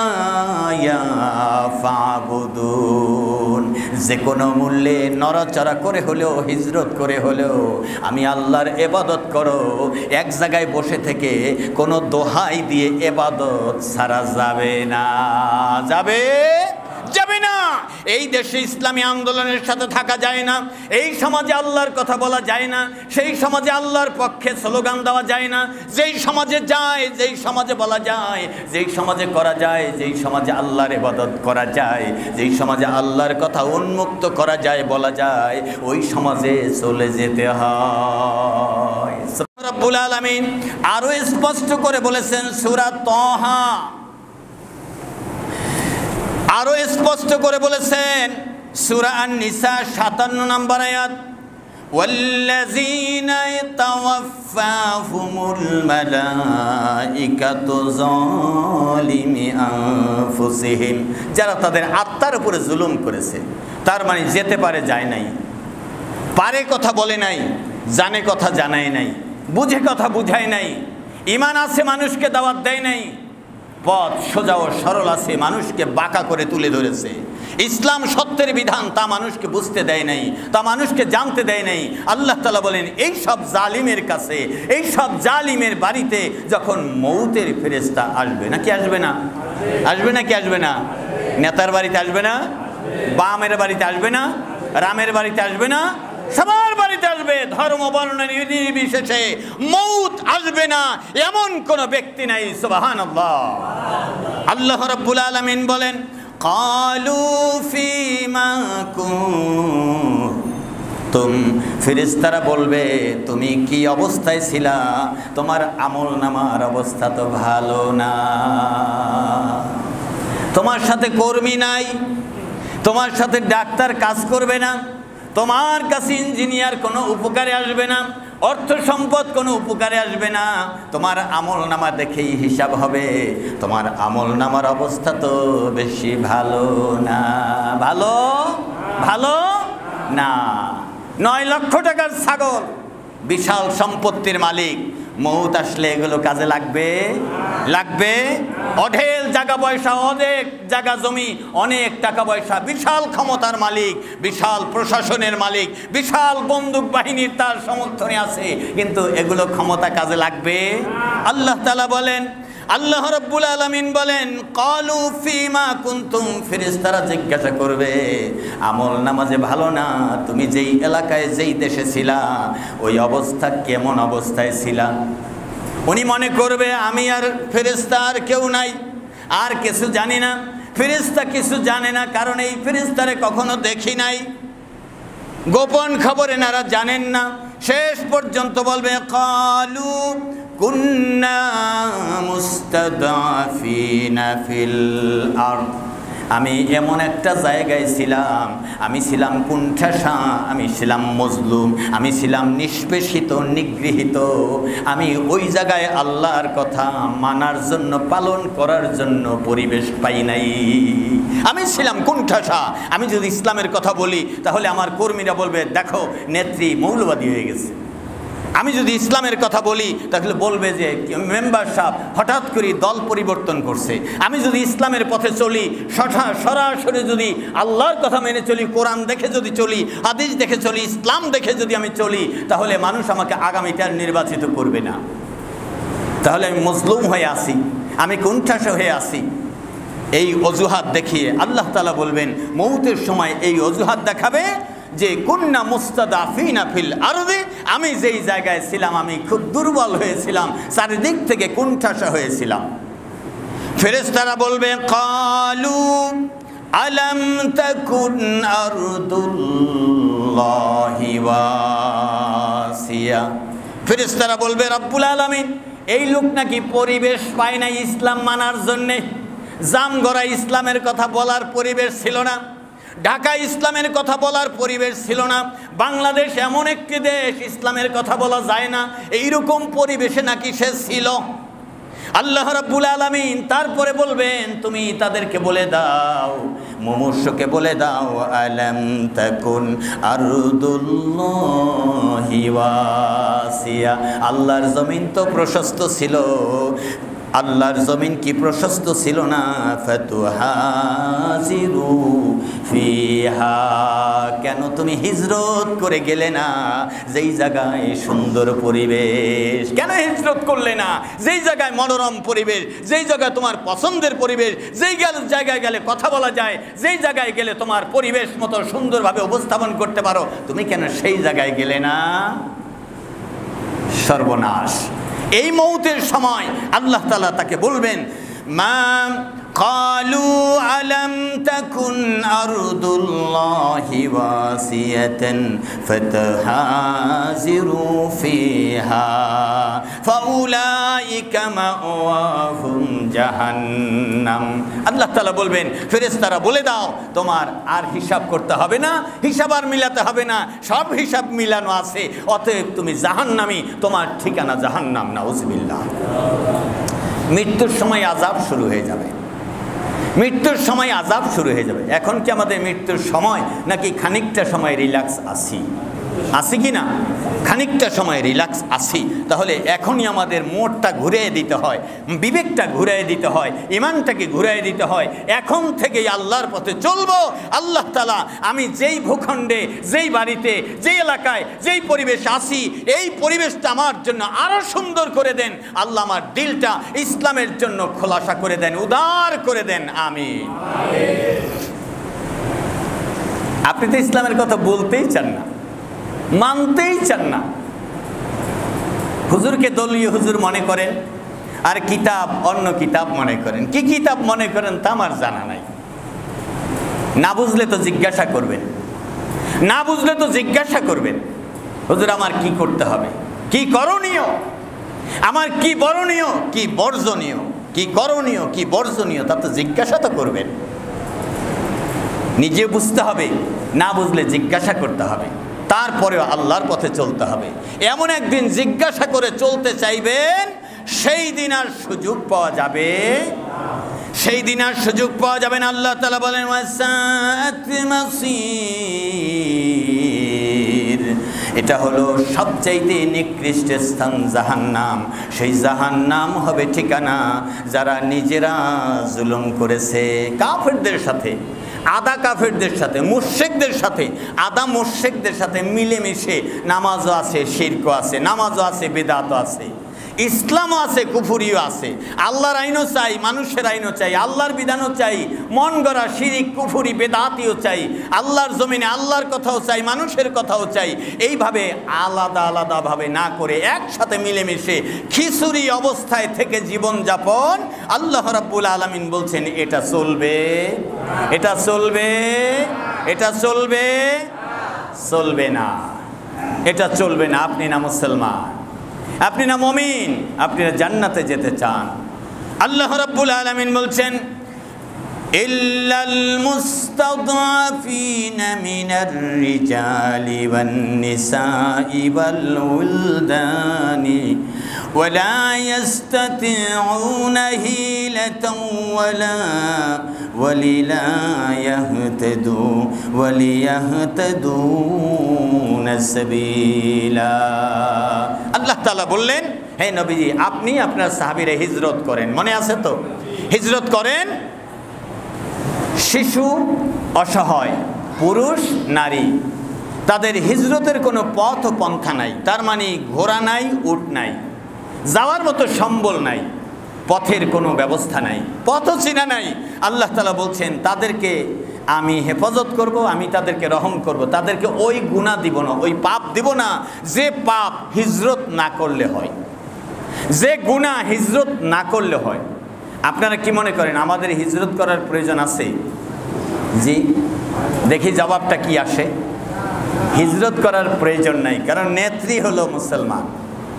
ফাবুদুন, যে কোনো মূল্যে নড়াচড়া করে হলেও, হিজরত করে হলেও আমি আল্লাহর ইবাদত করো। এক জায়গায় বসে থেকে কোনো দোহাই দিয়ে ইবাদত ছাড়া যাবে না, যাবে যাবে না। এই দেশে ইসলামী আন্দোলনের সাথে থাকা যায় না, এই সমাজে আল্লাহর কথা বলা যায় না, সেই সমাজে আল্লাহর পক্ষে স্লোগান দেওয়া যায় না। যেই সমাজে যায়, যেই সমাজে বলা যায়, যেই সমাজে করা যায়, যেই সমাজে আল্লাহর ইবাদত করা যায়, যেই সমাজে আল্লাহর কথা উন্মুক্ত করা যায়, বলা যায়, ওই সমাজে চলে যেতে হয়। রব্বুল আলামিন আরো স্পষ্ট করে বলেছেন সূরা তাহা, আরো স্পষ্ট করে বলেছেন সূরা আন-নিসা 57 নম্বর আয়াত, ওয়াল্লাযীনা ইয়াতাওয়াফাহুমুল মালাইকাতু যালিমি আনফুসিহিম, যারা তাদের আত্মার উপরে জুলুম করেছে। তার মানে যেতে পারে, যায় নাই, পারে কথা বলে নাই, জানে কথা জানায় নাই, বুঝে কথা বুঝায় নাই, ঈমান আছে মানুষকে দাওয়াত দেয় নাই, পথ সোজা ও সরল আছে মানুষকে বাঁকা করে তুলে ধরেছে। ইসলাম সত্যের বিধান তা মানুষকে বুঝতে দেয় নাই, তা মানুষকে জানতে দেয় নাই। আল্লাহ তাআলা বলেন, এই সব জালিমের কাছে, এই সব জালিমের বাড়িতে যখন মৌতের ফেরেশতা আসবে, নাকি আসবে না? আসবে নাকি আসবে না? নেতার বাড়িতে আসবে না? বামের বাড়িতে আসবে না? রামের বাড়িতে আসবে না? সবার বাড়িতে আসবে। ধর্ম বর্ণ নির্বিশেষে মৌত আসবে না এমন কোন ব্যক্তি নাই। সুবহানাল্লাহ। আল্লাহ রাব্বুল আলামিন বলেন, ক্বালু ফীমা কুনতুম, ফেরেশতারা বলবে, তুমি কি অবস্থায় ছিলা? তোমার আমলনামার অবস্থা তো ভালো না, তোমার সাথে কর্মী নাই, তোমার সাথে ডাক্তার কাজ করবে না, তোমার কাছে ইঞ্জিনিয়ার কোনো উপকারে আসবে না, অর্থ সম্পদ কোনো উপকারে আসবে না। তোমার আমলনামা দেখেই হিসাব হবে, তোমার আমলনামার অবস্থা তো বেশি ভালো না, ভালো ভালো না। 9 লক্ষ টাকার ছাগল, বিশাল সম্পত্তির মালিক, মৌত আসলে এগুলো কাজে লাগবে? লাগবে। অঢেল জায়গা পয়সা, অনেক জায়গা জমি, অনেক টাকা পয়সা, বিশাল ক্ষমতার মালিক, বিশাল প্রশাসনের মালিক, বিশাল বন্দুক বাহিনীর তার সমর্থনে আছে, কিন্তু এগুলো ক্ষমতা কাজে লাগবে? আল্লাহ তাআলা বলেন, আল্লাহ রাব্বুল আলামিন বলেন, ক্বালু ফীমা কুনতুম, ফেরেশতারা জিজ্ঞাসা করবে, আমল নামাজে ভালো না, তুমি যেই এলাকায় যেই দেশে ছিলা ওই অবস্থা কেমন অবস্থায় ছিলা? উনি মনে করবে আমি আর ফেরেশতা আর কেউ নাই, আর কিছু জানি না। ফেরেশতা কিছু জানে না, কারণ এই ফেরেশতারে কখনো দেখি নাই, গোপন খবর এনারা জানেন না। শেষ পর্যন্ত বলবে, ক্বালু কুন্না মুস্তাদাফিনা ফিল আরদ, আমি এমন একটা জায়গায় ছিলাম, আমি ছিলাম কুণ্ঠাসা, আমি ছিলাম মজলুম, আমি ছিলাম নিষ্পেষিত, নিগৃহীত। আমি ওই জায়গায় আল্লাহর কথা মানার জন্য, পালন করার জন্য পরিবেশ পাই নাই। আমি ছিলাম কুণ্ঠাসা। আমি যদি ইসলামের কথা বলি তাহলে আমার কর্মীরা বলবে, দেখো নেত্রী মৌলবাদী হয়ে গেছে। আমি যদি ইসলামের কথা বলি তাহলে বলবে যে মেম্বার সাহেব হঠাৎ করে দল পরিবর্তন করছে। আমি যদি ইসলামের পথে চলি, সরাসরি যদি আল্লাহর কথা মেনে চলি, কোরআন দেখে যদি চলি, হাদিস দেখে চলি, ইসলাম দেখে যদি আমি চলি, তাহলে মানুষ আমাকে আগামীতে আর নির্বাচিত করবে না। তাহলে আমি মজলুম হয়ে আসি, আমি কুণ্ঠাসা হয়ে আসি। এই অজুহাত দেখিয়ে আল্লাহ তাআলা বলবেন, মৌতের সময় এই অজুহাত দেখাবে যে কুন্না মুস্তাদাফিনা ফিল আরদি, আমি যেই জায়গায় ছিলাম আমি খুব দুর্বল হয়েছিলাম, চারিদিক থেকে কুণ্ঠাসা হয়েছিলাম। ফেরেশতারা বলবে, ক্বালু আলাম তাকুন আরদুল্লাহি ওয়াসিয়া, ফেরেশতারা বলবে, রব্বুল আলামিন এই লোক নাকি পরিবেশ পায় নাই ইসলাম মানার জন্যে, জামগড়া ইসলামের কথা বলার পরিবেশ ছিল না। ঢাকায় ইসলামের কথা বলার পরিবেশ ছিল না, বাংলাদেশ এমন একটি দেশ ইসলামের কথা বলা যায় না, এইরকম পরিবেশে নাকি সে ছিল। আল্লাহ রাব্বুল আলামিন তারপরে বলবেন, তুমি তাদেরকে বলে দাও, মুমূর্ষকে বলে দাও, আলাম তাকুন আরদুল্লাহি ওয়াসিয়া, আল্লাহর জমিন তো প্রশস্ত ছিল, আল্লাহর জমিন কি প্রশস্ত ছিল না? ফাতুহাজিরু ফিহা, কেন তুমি হিজরত করে গেলে না যেই জায়গায় সুন্দর পরিবেশ? কেন হিজরত করলে না যেই জায়গায় মনোরম পরিবেশ, যেই জায়গায় তোমার পছন্দের পরিবেশ, যেই জায়গায় গেলে কথা বলা যায়, যেই জায়গায় গেলে তোমার পরিবেশ মতো সুন্দরভাবে উপস্থাপন করতে পারো, তুমি কেন সেই জায়গায় গেলে না? সর্বনাশ। এই মৌতের সময় আল্লাহ তাআলা তাকে বলবেন, মা ক্বালু আলাম তাকুন আরদুল্লাহি ওয়াসিয়াতান ফাতাহাজিরু ফিহা ফাউলাইকা মাওয়াহুম জাহান্নাম। আল্লাহ তাআলা বলবেন, ফেরেশতারা বলে দাও, তোমার আর হিসাব করতে হবে না, হিসাব আর মিলাতে হবে না, সব হিসাব মিলানো আছে, অতএব তুমি জাহান্নামী, তোমার ঠিকানা জাহান্নাম। নাউজুবিল্লাহ। মৃত্যুর সময় আযাব শুরু হয়ে যাবে, মৃত্যুর সময় আযাব শুরু হয়ে যাবে। এখন কি আমাদের মৃত্যুর সময় নাকি খানিকটা সময় রিল্যাক্স আসি কি না? খানিকটা সময় রিল্যাক্স আসি। তাহলে এখনই আমাদের মোড়টা ঘুরিয়ে দিতে হয়, বিবেকটা ঘুরিয়ে দিতে হয়, ইমানটাকে ঘুরিয়ে দিতে হয়। এখন থেকেই আল্লাহর পথে চলবো। আল্লাহ তাআলা আমি যেই ভূখণ্ডে, যেই বাড়িতে, যেই এলাকায়, যেই পরিবেশে আসি, এই পরিবেশটা আমার জন্য আরো সুন্দর করে দেন। আল্লাহ আমার দিলটা ইসলামের জন্য খোলাসা করে দেন, উদার করে দেন। আমিন। আপনি তো ইসলামের কথা বলতেই চান না, মানতেই চান না। হুজুরকে দলীয় হুজুর মনে করেন, আর কিতাব অন্য কিতাব মনে করেন। কি কিতাব মনে করেন তা আমার জানা নাই। না বুঝলে তো জিজ্ঞাসা করবেন, না বুঝলে তো জিজ্ঞাসা করবেন, হুজুর আমার কি করতে হবে, কি করণীয়, আমার কি বরণীয়, কি বর্জনীয়, কি করণীয়, কি বর্জনীয়, তা তো জিজ্ঞাসা তো করবেন। নিজে বুঝতে হবে, না বুঝলে জিজ্ঞাসা করতে হবে, তারপরেও আল্লাহর পথে চলতে হবে। এমন একদিন জিজ্ঞাসা করে চলতে চাইবেন, সেই দিন আর সুযোগ পাওয়া যাবে, সেই দিন আর সুযোগ পাওয়া যাবে না। আল্লাহ তাআলা বলেন, এটা হলো সবচাইতে নিকৃষ্ট স্থান জাহান্নাম। সেই জাহান্নাম হবে ঠিকানা যারা নিজেরা জুলুম করেছে কাফেরদের সাথে, আদা কাফেরদের সাথে, মুশরিকদের সাথে, আদা মুশরিকদের সাথে মিলেমিশে নামাজও আছে, শিরকও আছে, নামাজও আছে, বিদআতও আছে, ইসলামও আছে, কুফরিও আছে। আল্লাহর আইনও চাই, মানুষের আইনও চাই, আল্লাহর বিধানও চাই, মন গড়া শিরিক, কুফরি, বেদাতিও চাই, আল্লাহর জমিনে আল্লাহর কথাও চাই, মানুষের কথাও চাই। এইভাবে আলাদা আলাদাভাবে না করে একসাথে মিলেমিশে খিচুড়ি অবস্থায় থেকে জীবনযাপন, আল্লাহ রাব্বুল আলামিন বলছেন এটা চলবে, এটা চলবে, এটা চলবে, চলবে না, এটা চলবে না। আপনি না মুসলমান, আপনি না মুমিন, আপনি জান্নাতে যেতে চান। আল্লাহ রাব্বুল আলামিন বলছেন, ইল্লাল মুস্তাদআফিনা মিনার রিজালি ওয়ান নিসাই ওয়াল উলদানি ওয়ালা ইস্তাতিউনা হিলাতান ওয়ালা ইয়াহতাদু ওয়ালিয়াহতাদুনা সাবিলা। আল্লাহ তাআলা বললেন, হে নবীজি, আপনি আপনার সাহাবীরা হিজরত করেন, মনে আছে তো? হিজরত করেন। শিশু, অসহায়, পুরুষ, নারী, তাদের হিজরতের কোনো পথ ও পন্থা নাই। তার মানে ঘোড়া নাই, উট নাই, যাওয়ার মতো সম্বল নাই, পথের কোনো ব্যবস্থা নাই, পথও চিনা নাই। আল্লাহ তাআলা বলছেন তাদেরকে আমি হেফাজত করব, আমি তাদেরকে রহম করব, তাদেরকে ওই গুনাহ দিব না, ওই পাপ দিব না যে পাপ হিজরত না করলে হয়, যে গুনাহ হিজরত না করলে হয়। আপনারা কি মনে করেন আমাদের হিজরত করার প্রয়োজন আছে? জি, দেখি জবাবটা কি আসে। হিজরত করার প্রয়োজন নাই, কারণ নেত্রী হলো মুসলমান।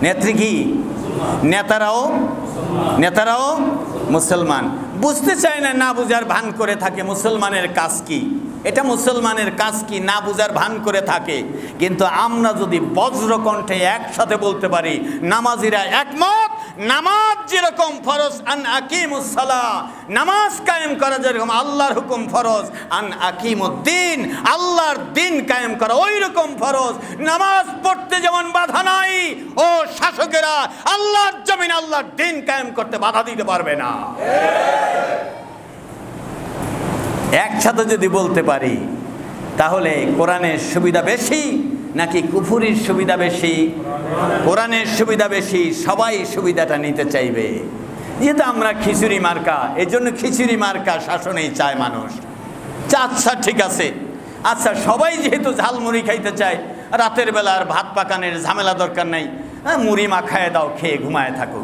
নেত্রী কি? নেতারাও মুসলমান। বুঝতে চায় না, না বুঝার ভান করে থাকে মুসলমানের কাজ কি। এটা মুসলমানের কাজ কি না বুঝার ভান করে থাকে। কিন্তু আমরা যদি বজ্রকণ্ঠে একসাথে বলতে পারি, নামাজিরা একমত, নামাজ যেরকম ফরজ আন আকিমুস সালাহ, নামাজ কায়েম করা যেরকম আল্লাহর হুকুম ফরজ, আন আকিমুদ্দিন, আল্লাহর দিন কায়েম করা ওই রকম ফরজ। নামাজ পড়তে যেমন বাধা নাই, ও শাসকেরা আল্লাহর জমিন আল্লাহর দিন কায়েম করতে বাধা দিতে পারবে না। একসাথে যদি বলতে পারি, তাহলে কোরআনের সুবিধা বেশি নাকি কুফুরির সুবিধা বেশি? কোরআনের সুবিধা বেশি, সবাই সুবিধাটা নিতে চাইবে। যেহেতু আমরা খিচুড়ি মার্কা, এই জন্য খিচুড়ি মার্কা শাসনেই চায় মানুষ। আচ্ছা ঠিক আছে, আচ্ছা সবাই যেহেতু ঝালমুড়ি খাইতে চায়, রাতের বেলা আর ভাত পাকানের ঝামেলা দরকার নাই, মুড়ি মাখায় দাও, খেয়ে ঘুমায় থাকো।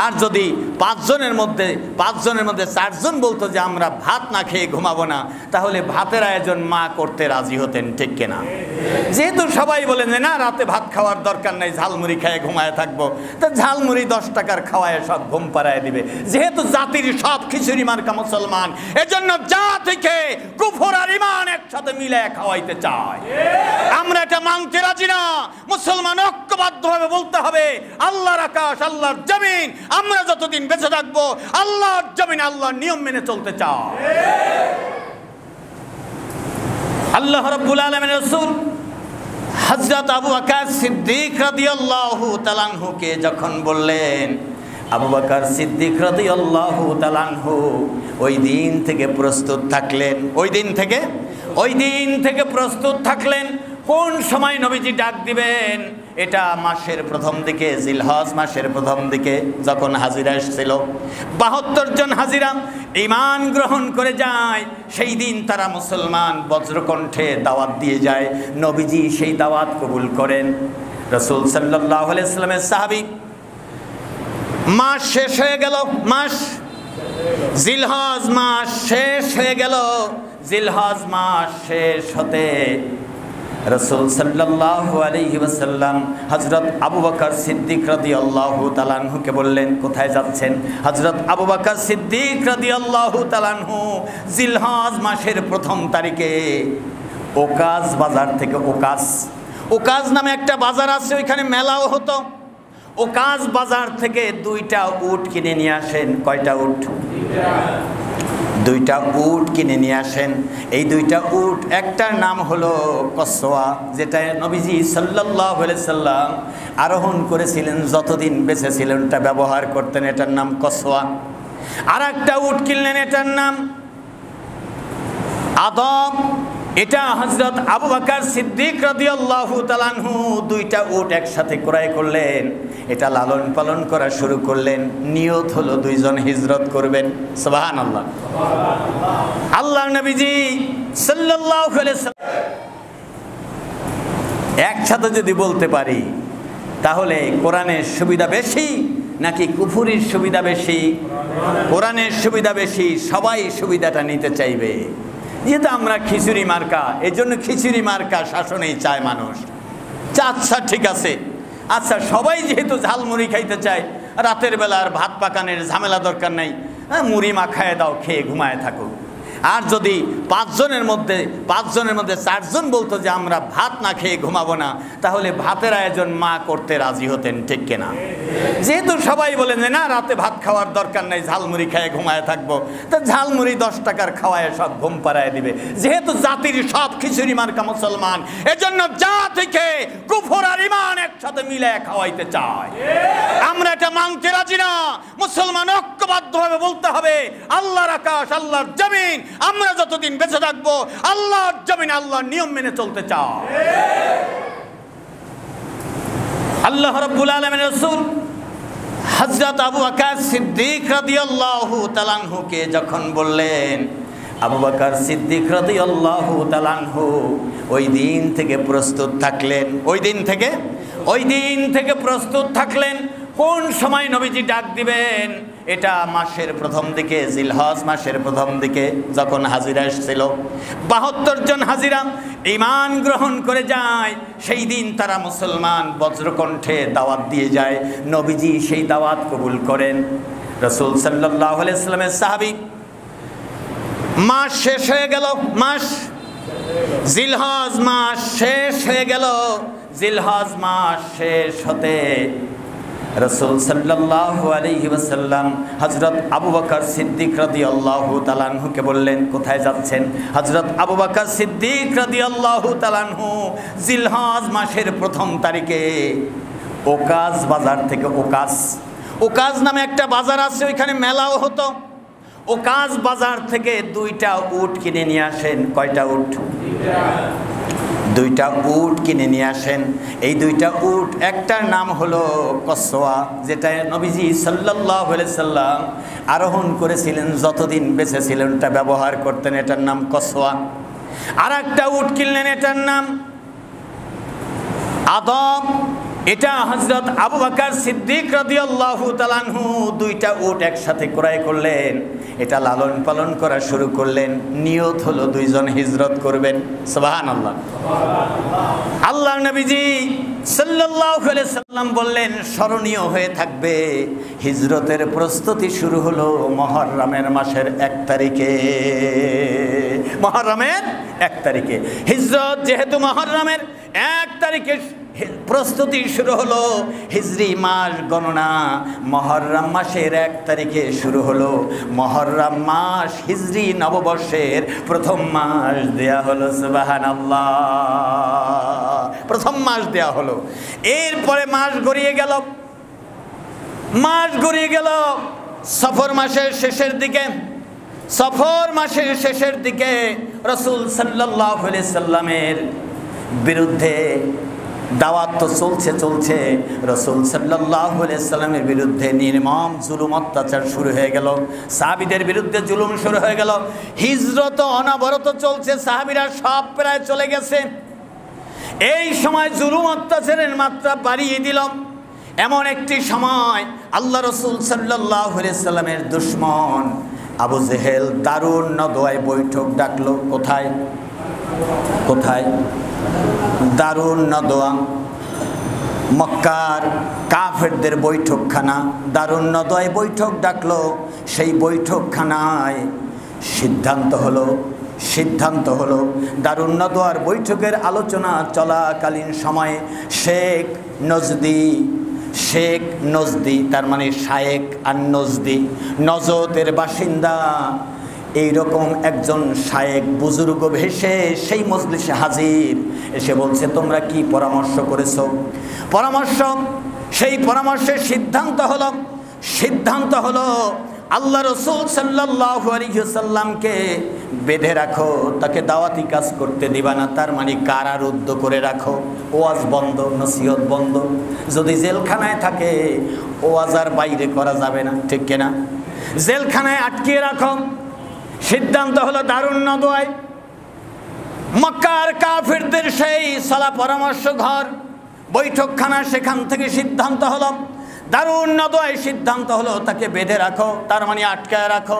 আর যদি পাঁচজনের মধ্যে 4জন বলতো যে আমরা ভাত না খেয়ে ঘুমাবো না, তাহলে ভাতের আয়োজন মা করতে রাজি হতেন, ঠিক কিনা? যেহেতু সবাই বলেন যে না রাতে ভাত খাওয়ার দরকার নেই, ঝালমুড়ি খেয়ে ঘুমায় থাকবো, তা ঝালমুড়ি 10 টাকার খাওয়ায় সব ঘুম পাড়ায় দিবে। যেহেতু জাতির সব খিচুড়ি মার্কা মুসলমান, এজন্য জাতিকে কুফর আর ঈমান একসাথে মিলে খাওয়াইতে চায়। আমরা এটা মানতে রাজি না। মুসলমান ঐক্যবদ্ধভাবে বলতে হবে, আল্লাহর আকাশ, আল্লাহর জমিন, আমরা যতদিন বেঁচে থাকবো আল্লাহর জমিন আল্লাহর নিয়ম মেনে চলতে চাই। আল্লাহ রাব্বুল আলামিনের রাসূল হযরত আবু বকর সিদ্দিক রাদিয়াল্লাহু তাআলা আনহুকে যখন বললেন, আবু বকর সিদ্দিক রাদিয়াল্লাহু তাআলা আনহু ওই দিন থেকে প্রস্তুত থাকলেন। ওই দিন থেকে প্রস্তুত থাকলেন। কোন সময় নবীজি ডাক দিবেন? এটা মাসের প্রথম দিকে, জিলহজ মাসের প্রথম দিকে যখন হাজিরা এসেছিল। 72 জন হাজিরা ঈমান গ্রহণ করে যায়। সেই দিন তারা মুসলমান বজ্রকণ্ঠে দাওয়াত দিয়ে যায়। নবীজি সেই দাওয়াত কবুল করেন। রাসূল সাল্লাল্লাহু আলাইহি ওয়াসাল্লামের সাহাবী, মাস শেষ হয়ে গেল, জিলহজ মাস শেষ হয়ে গেল। জিলহজ মাস শেষ হতে রাসূল সাল্লাল্লাহু আলাইহি ওয়াসাল্লাম হযরত আবু বকর সিদ্দিক রাদিয়াল্লাহু তাআলা আনহুকে বললেন, কোথায় যাচ্ছেন? হযরত আবু বকর সিদ্দিক রাদিয়াল্লাহু তাআলা আনহু জিলহজ মাসের প্রথম তারিখে ওকাজ বাজার থেকে, ওকাজ নামে একটা বাজার আছে, ওইখানে মেলাও হতো। ওকাজ বাজার থেকে 2টা উট কিনে নিয়ে আসেন। কয়টা উট? 2টা উট কিনে নিয়ে আসেন। এই 2টা উট, একটার নাম হলো কসওয়া, যেটা নবীজি সাল্লাল্লাহু আলাইহি সাল্লাম আরোহণ করেছিলেন, যতদিন বেঁচে ছিলেন এটা ব্যবহার করতেন, এটার নাম কসওয়া। আর একটা উট কিনলেন, এটার নাম আদম। এটা হযরত আবু বকর সিদ্দিক রাদিয়াল্লাহু তাআলা আনহু 2টা উট একসাথে ক্রয় করলেন। এটা লালন পালন করা শুরু করলেন। নিয়ত হলো 2 জন হিজরত করবেন। সুবহানাল্লাহ। আল্লাহর নবীজি সাল্লাল্লাহু আলাইহি সাল্লাম একসাথে যদি বলতে পারি, তাহলে কোরআনের সুবিধা বেশি নাকি কুফুরির সুবিধা বেশি? কোরআনের সুবিধা বেশি, সবাই সুবিধাটা নিতে চাইবে। যেহেতু আমরা খিচুড়ি মার্কা, এই জন্য খিচুড়ি মার্কা শাসনেই চায় মানুষ। আচ্ছা ঠিক আছে, আচ্ছা সবাই যেহেতু ঝালমুড়ি খাইতে চায়, রাতের বেলা আর ভাত পাকানের ঝামেলা দরকার নাই, মুড়ি মাখায় দাও, খেয়ে ঘুমায় থাকো। আর যদি 5জনের মধ্যে 4জন বলতো যে আমরা ভাত না খেয়ে ঘুমাবো না, তাহলে ভাতের আয়োজন মা করতে রাজি হতেন, ঠিক কিনা? যেহেতু সবাই বলেন যে না রাতে ভাত খাওয়ার দরকার নেই, ঝালমুড়ি খেয়ে ঘুমায় থাকবো, তা ঝালমুড়ি 10 টাকার খাওয়ায় সব ঘুম পাড়ায় দিবে। যেহেতু জাতির সব খিচুড়ি মার্কা মুসলমান, এজন্য জাতিকে কুফর আর ঈমান একসাথে মিলে খাওয়াইতে চায়। আমরা এটা মানতে রাজি না। মুসলমান ঐক্যবদ্ধভাবে বলতে হবে, আল্লাহর আকাশ, আল্লাহর জমিন, আমরা যতদিন বেঁচে থাকবো আল্লাহর জমিন আল্লাহর নিয়ম মেনে চলতে চাই। আল্লাহ রাব্বুল আলামিনের রাসূল হযরত আবু বকর সিদ্দিক রাদিয়াল্লাহু তাআলা আনহুকে যখন বললেন, আবু বকর সিদ্দিক রাদিয়াল্লাহু তাআলা আনহু ওই দিন থেকে প্রস্তুত থাকলেন। ওই দিন থেকে প্রস্তুত থাকলেন। কোন সময় নবীজি ডাক দিবেন? এটা মাসের প্রথম দিকে, জিলহজ মাসের প্রথম দিকে যখন হাজিরা এসেছিল। 72 জন হাজিরা ঈমান গ্রহণ করে যায়। সেই দিন তারা মুসলমান বজ্রকণ্ঠে দাওয়াত দিয়ে যায়। নবীজি সেই দাওয়াত কবুল করেন। রাসূল সাল্লাল্লাহু আলাইহি ওয়াসাল্লামের সাহাবী, মাস শেষ হয়ে গেল, জিলহজ মাস শেষ হয়ে গেল। জিলহজ মাস শেষ হতে রাসূল সাল্লাল্লাহু আলাইহি ওয়াসাল্লাম হযরত আবু বকর সিদ্দিক রাদিয়াল্লাহু তাআলা আনহুকে বললেন, কোথায় যাচ্ছেন? হযরত আবু বকর সিদ্দিক রাদিয়াল্লাহু তাআলা আনহু জিলহজ মাসের প্রথম তারিখে ওকাজ বাজার থেকে, ওকাজ নামে একটা বাজার আছে, ওইখানে মেলাও হতো। ওকাজ বাজার থেকে 2টা উট কিনে নিয়ে আসেন। কয়টা উট? 2টা উট কিনে নিয়ে আসেন। এই 2টা উট, একটার নাম হলো কসওয়া, যেটা নবীজি সাল্লাল্লাহু আলাইহি সাল্লাম আরোহণ করেছিলেন, যতদিন বেঁচে ছিলেন এটা ব্যবহার করতেন, এটার নাম কসওয়া। আর একটা উট কিনলেন, এটার নাম আদম। এটা হযরত আবু বকর সিদ্দিক রাদিয়াল্লাহু তাআলা আনহু 2টা উট একসাথে ক্রয় করলেন। এটা লালন পালন করা শুরু করলেন। নিয়ত হলো 2 জন হিজরত করবেন। সুবহানাল্লাহ। আল্লাহর নবীজি সাল্লাল্লাহু আলাইহি সাল্লাম বললেন, স্মরণীয় হয়ে থাকবে। হিজরতের প্রস্তুতি শুরু হলো মুহররমের মাসের 1 তারিখে। মুহররমের 1 তারিখে হিজরত, যেহেতু মুহররমের 1 তারিখে প্রস্তুতি শুরু হলো। হিজরি মাস গণনা মুহররম মাসের 1 তারিখে শুরু হলো। মুহররম মাস হিজরি নববর্ষের প্রথম মাস দেয়া হলো। সুবহানাল্লাহ, প্রথম মাস দেয়া হলো। এরপরে মাস গড়িয়ে গেল সফর মাসের শেষের দিকে। সফর মাসের শেষের দিকে রাসূল সাল্লাল্লাহু আলাইহি সাল্লামের বিরুদ্ধে দাওয়াত তো চলছে। রাসূল সাল্লাল্লাহু আলাইহি সাল্লামের বিরুদ্ধে নির্মম জুলুম অত্যাচার শুরু হয়ে গেল। সাহাবীদের বিরুদ্ধে জুলুম শুরু হয়ে গেল। হিজরত অনবরত চলছে, সাহাবীরা সব প্রায় চলে গেছে। এই সময় জুলুম অত্যাচারের মাত্রা বাড়িয়ে দিল। এমন একটি সময় আল্লাহ রাসূল সাল্লাল্লাহু আলাইহি সাল্লামের দুশমন আবু জেহেল দারুন নদওয়ায় বৈঠক ডাকলো। কোথায়? দারুন নদওয়া, মক্কার কাফেরদের বৈঠকখানা। দারুন নদওয়ায় বৈঠক ডাকলো। সেই বৈঠকখানায় সিদ্ধান্ত হলো দারুন নদওয়ার বৈঠকের আলোচনা চলাকালীন সময়ে শেখ নজদি, তার মানে শায়েক আর নজদি, নজদের বাসিন্দা, এইরকম একজন শায়েক বুজুর্গ ভেসে সেই মজলিসে হাজির। এসে বলছে, তোমরা কি পরামর্শ করেছো? সেই পরামর্শের সিদ্ধান্ত হলো আল্লাহ রাসূল সাল্লাল্লাহু আলাইহি ওয়াসাল্লামকে বেঁধে রাখো, তাকে দাওয়াতি কাজ করতে দিবা না, তার মানে কারারুদ্ধ করে রাখো। ওয়াজ বন্ধ, নসিহত বন্ধ। যদি জেলখানায় থাকে ওয়াজ আর বাইরে করা যাবে না, ঠিক কিনা? জেলখানায় আটকিয়ে রাখো। সিদ্ধান্ত হলো দারুন নদওয়ায় মক্কার কাফেরদের সেই সালা পরামর্শ ঘর, বৈঠকখানা, সেখান থেকে সিদ্ধান্ত হলো দারুন নদওয়ায় সিদ্ধান্ত হলো তাকে বেঁধে রাখো, তার মানে আটকায় রাখো,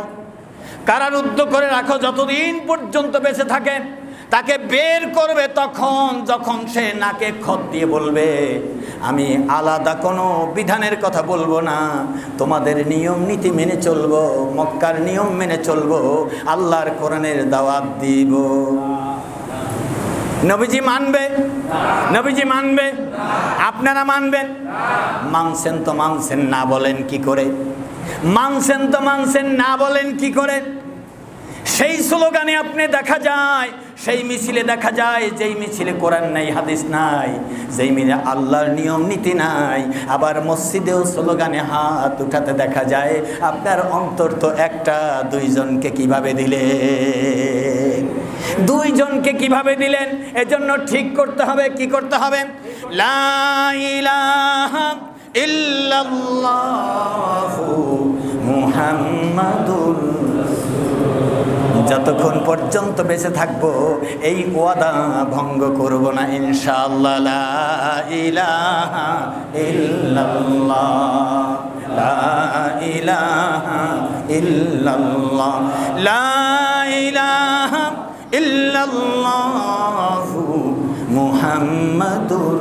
কারারুদ্ধ করে রাখো যতদিন পর্যন্ত বেঁচে থাকে। তাকে বের করবে তখন যখন সে নাকে খত দিয়ে বলবে, আমি আলাদা কোনো বিধানের কথা বলবো না, তোমাদের নিয়ম নীতি মেনে চলবো, মক্কার নিয়ম মেনে চলবো, আল্লাহর কোরআনের দাওয়াত দিব। নবীজি মানবে? আপনারা মানবেন? মানছেন তো মানছেন না বলেন কি করে? সেই স্লোগানে আপনি দেখা যায়, সেই মিছিলে দেখা যায়, যেই মিছিলে কোরআন নাই, হাদিস নাই, যেই মিলে আল্লাহর নিয়ম নীতি নাই, আবার মসজিদেও স্লোগানে হাত উঠাতে দেখা যায়। আপনার অন্তর তো একটা, দুইজনকে কিভাবে দিলেন? এজন্য ঠিক করতে হবে। কি করতে হবে? লা ইলাহা ইল্লাল্লাহু মুহাম্মাদুর, যতক্ষণ পর্যন্ত বেঁচে থাকবো এই ওয়াদা ভঙ্গ করব না ইনশাআল্লাহ। লা ইলাহা ইল্লাল্লাহ, লা ইলাহা ইল্লাল্লাহ, লা ইলাহা ইল্লাল্লাহু মুহাম্মাদুর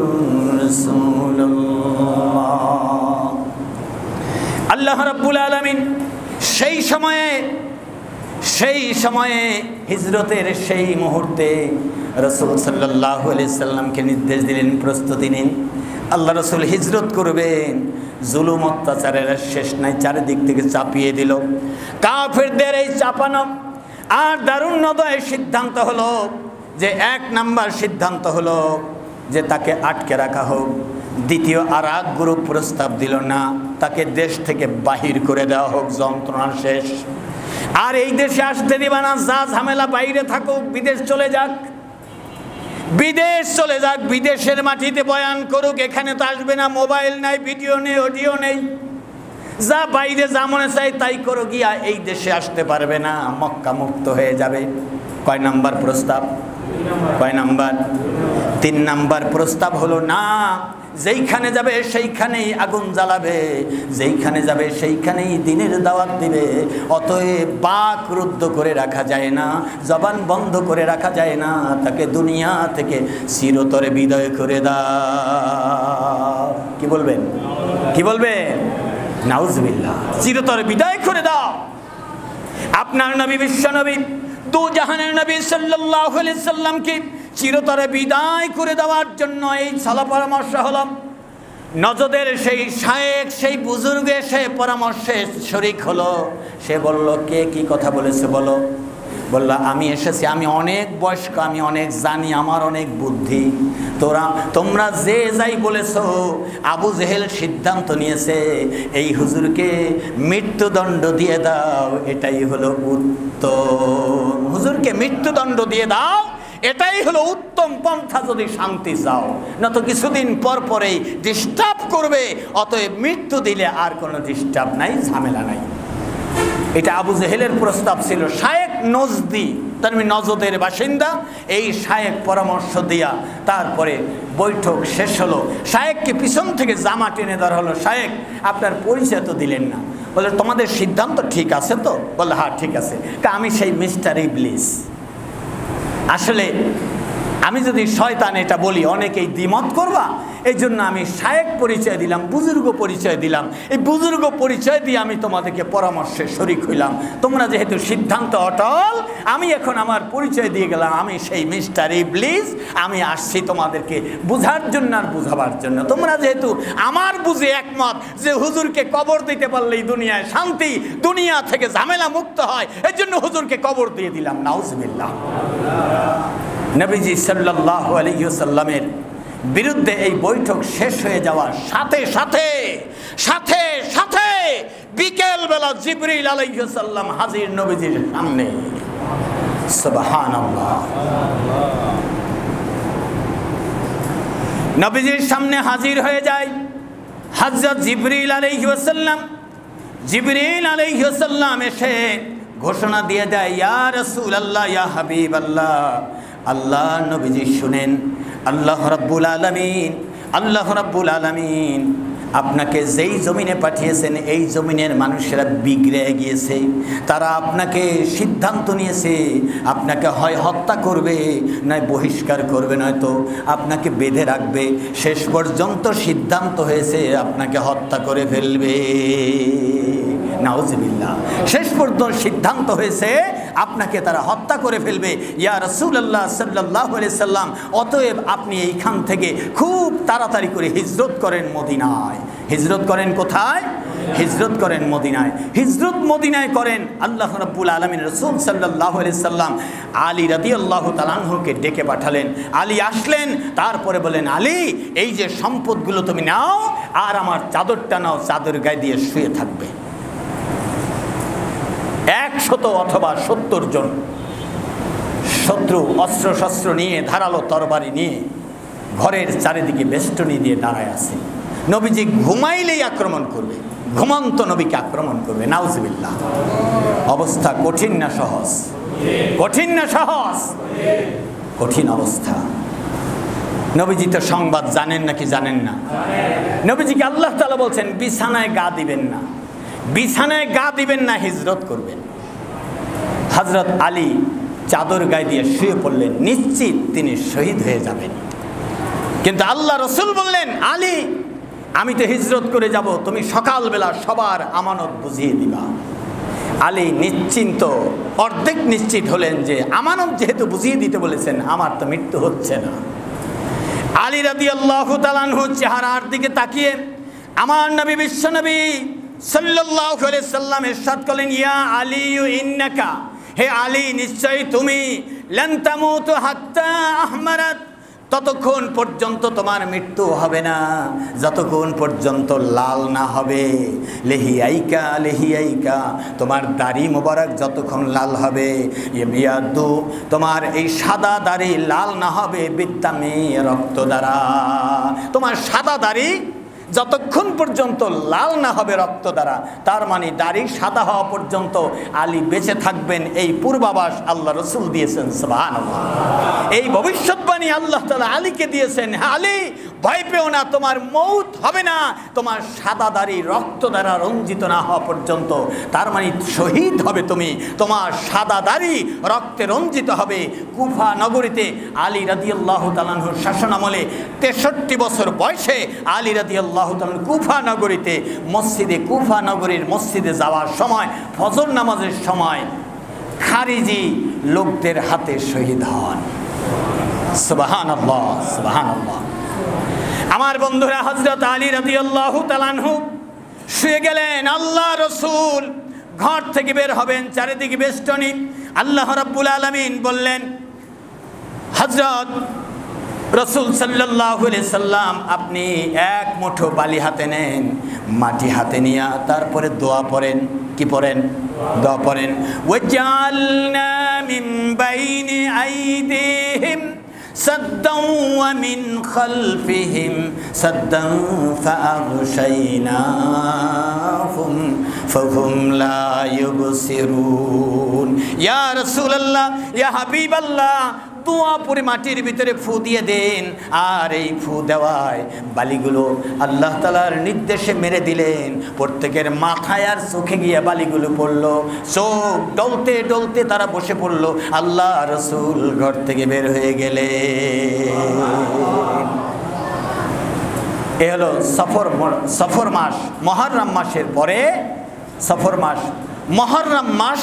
রাসূলুল্লাহ। আল্লাহ রাব্বুল আলামিন সেই সময়ে সেই সময়ে হিজরতের সেই মুহূর্তে রাসূল সাল্লাল্লাহু আলাইহি সাল্লামকে নির্দেশ দিলেন, প্রস্তুতি নিন, আল্লাহ রাসূল হিজরত করবেন। জুলুম অত্যাচারের শেষ নাই, চারিদিক থেকে চাপিয়ে দিল। কাফেরদের এই চাপানো আর দারুণোদয়ের সিদ্ধান্ত হলো যে, এক নাম্বার সিদ্ধান্ত হলো যে তাকে আটকে রাখা হোক। দ্বিতীয় আর এক গ্রুপ প্রস্তাব দিল, না, তাকে দেশ থেকে বাহির করে দেওয়া হোক, যন্ত্রণা শেষ, আর এই দেশে আসতে দিবা না, যা ঝামেলা বাইরে থাকুক, বিদেশ চলে যাক, বিদেশ চলে যাক, বিদেশের মাটিতে বয়ান করুক, এখানে তো আসবে না, মোবাইল নাই, ভিডিও নেই, অডিও নেই, যা বাইরে যা মনে চাই তাই করো, গিয়া এই দেশে আসতে পারবে না, মক্কা মুক্ত হয়ে যাবে। কয় নাম্বার প্রস্তাব? কয় নাম্বার? 3 নাম্বার প্রস্তাব হলো, না, যেইখানে যাবে সেইখানেই আগুন জ্বালাবে, যেইখানে যাবে সেইখানেই দ্বীনের দাওয়াত দিবে। অতএব বাক রুদ্ধ করে রাখা যায় না, জবান বন্ধ করে রাখা যায় না, তাকে দুনিয়া থেকে চিরতরে বিদায় করে দাও। কি বলবেন? কি বলবেন? নাউজুবিল্লাহ, চিরতরে বিদায় করে দাও। আপনার নবী, বিশ্ব নবী, দু জাহানের নবী সাল্লাল্লাহু আলাইহি সাল্লামকে চিরতরে বিদায় করে দেওয়ার জন্য এই সালা পরামর্শ হলো। নজদের সেই শায়েখ, সেই বুজুর্গে সে পরামর্শে শরীক হলো। সে বলল, কে কি কথা বলেছে বলো? বলল, আমি এসেছি, আমি অনেক বয়স্ক, আমি অনেক জানি, আমার অনেক বুদ্ধি। তোমরা যে যাই বলেছো, আবু জেহেল সিদ্ধান্ত নিয়েছে এই হুজুরকে মৃত্যুদণ্ড দিয়ে দাও, এটাই হলো উত্তম। হুজুরকে মৃত্যুদণ্ড দিয়ে দাও, এটাই হলো উত্তম পন্থা যদি শান্তি চাও, না তো কিছুদিন পর পরেই ডিস্টার্ব করবে। অতএব মৃত্যু দিলে আর কোনো ডিস্টার্ব নাই, ঝামেলা নাই। এটা আবু জেহেলের প্রস্তাব ছিল। শায়েখ নজদি, তার নজদের বাসিন্দা, এই শায়েখ পরামর্শ দিয়া তারপরে বৈঠক শেষ হলো। শায়েখকে পিছন থেকে জামা টেনে ধরা হলো, শায়েখ আপনার পরিচয় তো দিলেন না। বলে, তোমাদের সিদ্ধান্ত ঠিক আছে তো? বলে, হ্যাঁ ঠিক আছে। আমি সেই মিস্টার ইবলিস। আসলে আমি যদি শয়তান এটা বলি অনেকেই দ্বিমত করবা, এই জন্য আমি শায়েখ পরিচয় দিলাম, বুজুর্গ পরিচয় দিলাম। এই বুজুর্গ পরিচয় দিয়ে আমি তোমাদেরকে পরামর্শে শরিক হইলাম। তোমরা যেহেতু সিদ্ধান্ত অটল, আমি এখন আমার পরিচয় দিয়ে গেলাম, আমি সেই মিস্টার ইবলিস। আমি আসছি তোমাদেরকে বুঝার জন্য আর বুঝাবার জন্য। তোমরা যেহেতু আমার বুঝে একমত যে হুজুরকে কবর দিতে পারলেই দুনিয়ায় শান্তি, দুনিয়া থেকে ঝামেলা মুক্ত হয়, এর জন্য হুজুরকে কবর দিয়ে দিলাম। নাউজুবিল্লাহ। নবীজি সাল্লাল্লাহু আলাইহি ওয়াসাল্লামের বিরুদ্ধে এই বৈঠক শেষ হয়ে যাওয়ার সাথে সাথে সাথে সাথে বিকেল বেলা জিবরিল আলাইহিস সালাম হাজির নবীজির সামনে। সুবহানাল্লাহ। নবীজির সামনে হাজির হয়ে যায় হযরত জিবরিল আলাইহিস সালাম। জিবরিল আলাইহিস সালাম এসে ঘোষণা দিয়ে দেয়, ইয়া রাসূলুল্লাহ, ইয়া হাবিবাল্লাহ, আল্লাহ নবীজি শুনেন, আল্লাহ রাব্বুল আলামিন, আল্লাহ রাব্বুল আলামিন আপনাকে যেই জমিনে পাঠিয়েছেন এই জমিনের মানুষেরা বিগড়ে গিয়েছে। তারা আপনাকে সিদ্ধান্ত নিয়েছে আপনাকে হয় হত্যা করবে, নয় বহিষ্কার করবে, নয়তো আপনাকে বেঁধে রাখবে। শেষ পর্যন্ত সিদ্ধান্ত হয়েছে আপনাকে হত্যা করে ফেলবে। নাউজুবিল্লাহ। শেষ পর্যন্ত সিদ্ধান্ত হয়েছে আপনাকে তারা হত্যা করে ফেলবে। ইয়া রাসূলুল্লাহ সাল্লাল্লাহু আলাইহি সাল্লাম, অতএব আপনি এইখান থেকে খুব তাড়াতাড়ি করে হিজরত করেন মদিনায়। হিজরত করেন কোথায়? হিজরত করেন মদিনায়। হিজরত মদিনায় করেন। আল্লাহ রাব্বুল আলামিন রাসূল সাল্লাল্লাহু আলাইহি সাল্লাম আলী রাদিয়াল্লাহু তাআলা আনহুকে ডেকে পাঠালেন। আলী আসলেন, তারপরে বলেন, আলী এই যে সম্পদগুলো তুমি নাও, আর আমার চাদরটা নাও, চাদর গায়ে দিয়ে শুয়ে থাকবে। 100 অথবা 70 জন শত্রু অস্ত্র শস্ত্র নিয়ে, ধারালো তরবারি নিয়ে ঘরের চারিদিকে বেষ্টনী দিয়ে দাঁড়ায় আছে। নবীজি ঘুমাইলেই আক্রমণ করবে, ঘুমন্ত নবীকে আক্রমণ করবে। নাউজুবিল্লাহ। অবস্থা কঠিন না সহজ? কঠিন না সহজ? কঠিন অবস্থা। নবীজি তো সংবাদ জানেন নাকি জানেন না? নবীজিকে আল্লাহ তাআলা বলছেন বিছানায় গা দিবেন না, বিছানায় গা দিবেন না, হিজরত করবেন। হযরত আলী চাদর গায়ে দিয়ে শুয়ে পড়লেন, নিশ্চিত তিনি শহীদ হয়ে যাবেন। কিন্তু আল্লাহ রাসূল বললেন, আলী আমি তো হিজরত করে যাব, তুমি সকালবেলা সবার আমানত বুঝিয়ে দিবা। আলী নিশ্চিন্ত, অর্ধেক নিশ্চিত হলেন যে আমানত যেহেতু বুঝিয়ে দিতে বলেছেন, আমার তো মৃত্যু হচ্ছে না। আলী রাদিয়াল্লাহু তাআলা আনহু চেহারার দিকে তাকিয়ে আমার নবী বিশ্বনবী সাল্লাল্লাহু আলাইহি সাল্লাম ইরশাদ করলেন, ইয়া আলী ইন্নাকা, হে আলী নিশ্চয়ই তুমি, লান তামুতু হাত্তা আহমারাত, ততক্ষণ পর্যন্ত তোমার মৃত্যু হবে না যতক্ষণ পর্যন্ত লাল না হবে। লেহিয়াইকা লেহিয়াইকা, তোমার দাড়ি মোবারক যতক্ষণ লাল হবে। ইয়াদু, তোমার এই সাদা দাড়ি লাল না হবে বিদ্দামে, রক্ত দ্বারা। তোমার সাদা দাড়ি যতক্ষণ পর্যন্ত লাল না হবে রক্ত দ্বারা, তার মানে দাড়ি সাদা হওয়া পর্যন্ত আলী বেঁচে থাকবেন, এই পূর্বাভাস আল্লাহ রসুল দিয়েছেন। সুবহানাল্লাহ। এই ভবিষ্যৎবাণী আল্লাহ তাআলা আলীকে দিয়েছেন। হ্যাঁ আলী, ভয় পেও না, তোমার মৌত হবে না তোমার সাদা দাড়ি রক্ত দ্বারা রঞ্জিত না হওয়া পর্যন্ত। তার মানে শহীদ হবে তুমি, তোমার সাদা দাড়ি রক্তে রঞ্জিত হবে। কুফা নগরীতে আলী রাদিয়াল্লাহু তাআলা আনহুর শাসনামলে 63 বছর বয়সে আলী রাদিয়াল্লাহু তাআলা কুফা নগরীতে কুফা নগরীর মসজিদে যাওয়ার সময়, ফজর নামাজের সময় খারিজি লোকদের হাতে শহীদ হন। সুবহানাল্লাহ, সুবহানাল্লাহ। আমার বন্ধুরা, হযরত আলী রাদিয়াল্লাহু তাআলা আনহু শুয়ে গেলেন। আল্লাহ রসুল ঘর থেকে বের হবেন, চারিদিকে বেষ্টনী। আল্লাহ রাব্বুল আলামিন বললেন, হযরত রসুল সাল্লাল্লাহু আলাইহি সাল্লাম, আপনি এক মুঠো বালি হাতে নেন, মাটি হাতে নিয়ে তারপরে দোয়া পড়েন। কি পড়েন? দোয়া পড়েন, ওয়াজআলনা মিন বাইনি আইদিহিম সাদ্দান ওয়া মিন খালফিহিম সাদ্দান ফাআগশাইনাহুম ফাহুম লা ইউবসিরুন। ইয়া রাসূলুল্লাহ, ইয়া হাবিবাল্লাহ, দোয়া পরে মাটির ভিতরে ফু দিয়ে দেন। আর এই ফু দেওয়ায় বালিগুলো আল্লাহ তাআলার নির্দেশে মেরে দিলেন। প্রত্যেকের মাথায় আর চোখে গিয়ে বালিগুলো পড়লো। চোখ ডলতে ডলতে তারা বসে পড়লো। আল্লাহ রসুল ঘর থেকে বের হয়ে গেলেন। এ হলো সফর মাস, মুহররম মাসের পরে সফর মাস। মুহররম মাস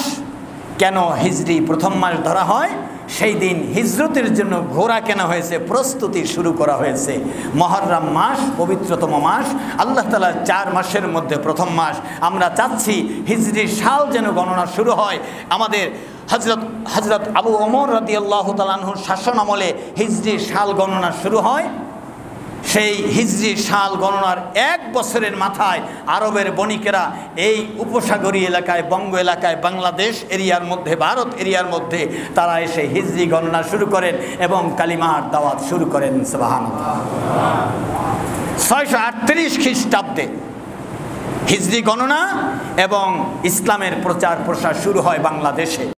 কেন হিজরি প্রথম মাস ধরা হয়? সেই দিন হিজরতের জন্য ঘোড়া কেনা হয়েছে, প্রস্তুতি শুরু করা হয়েছে। মুহররম মাস পবিত্রতম মাস, আল্লাহ তাআলা 4 মাসের মধ্যে প্রথম মাস। আমরা চাচ্ছি হিজরি সাল যেন গণনা শুরু হয়। আমাদের হযরত আবু ওমর রাদিয়াল্লাহু তাআলা আনহুর শাসন আমলে হিজরি সাল গণনা শুরু হয়। সেই হিজরি সাল গণনার 1 বছরের মাথায় আরবের বণিকেরা এই উপসাগরীয় এলাকায়, বঙ্গ এলাকায়, বাংলাদেশ এরিয়ার মধ্যে, ভারত এরিয়ার মধ্যে তারা এসে হিজরি গণনা শুরু করেন এবং কালিমার দাওয়াত শুরু করেন। সুবহানাল্লাহ। 638 খ্রিস্টাব্দে হিজরি গণনা এবং ইসলামের প্রচার প্রসার শুরু হয় বাংলাদেশে।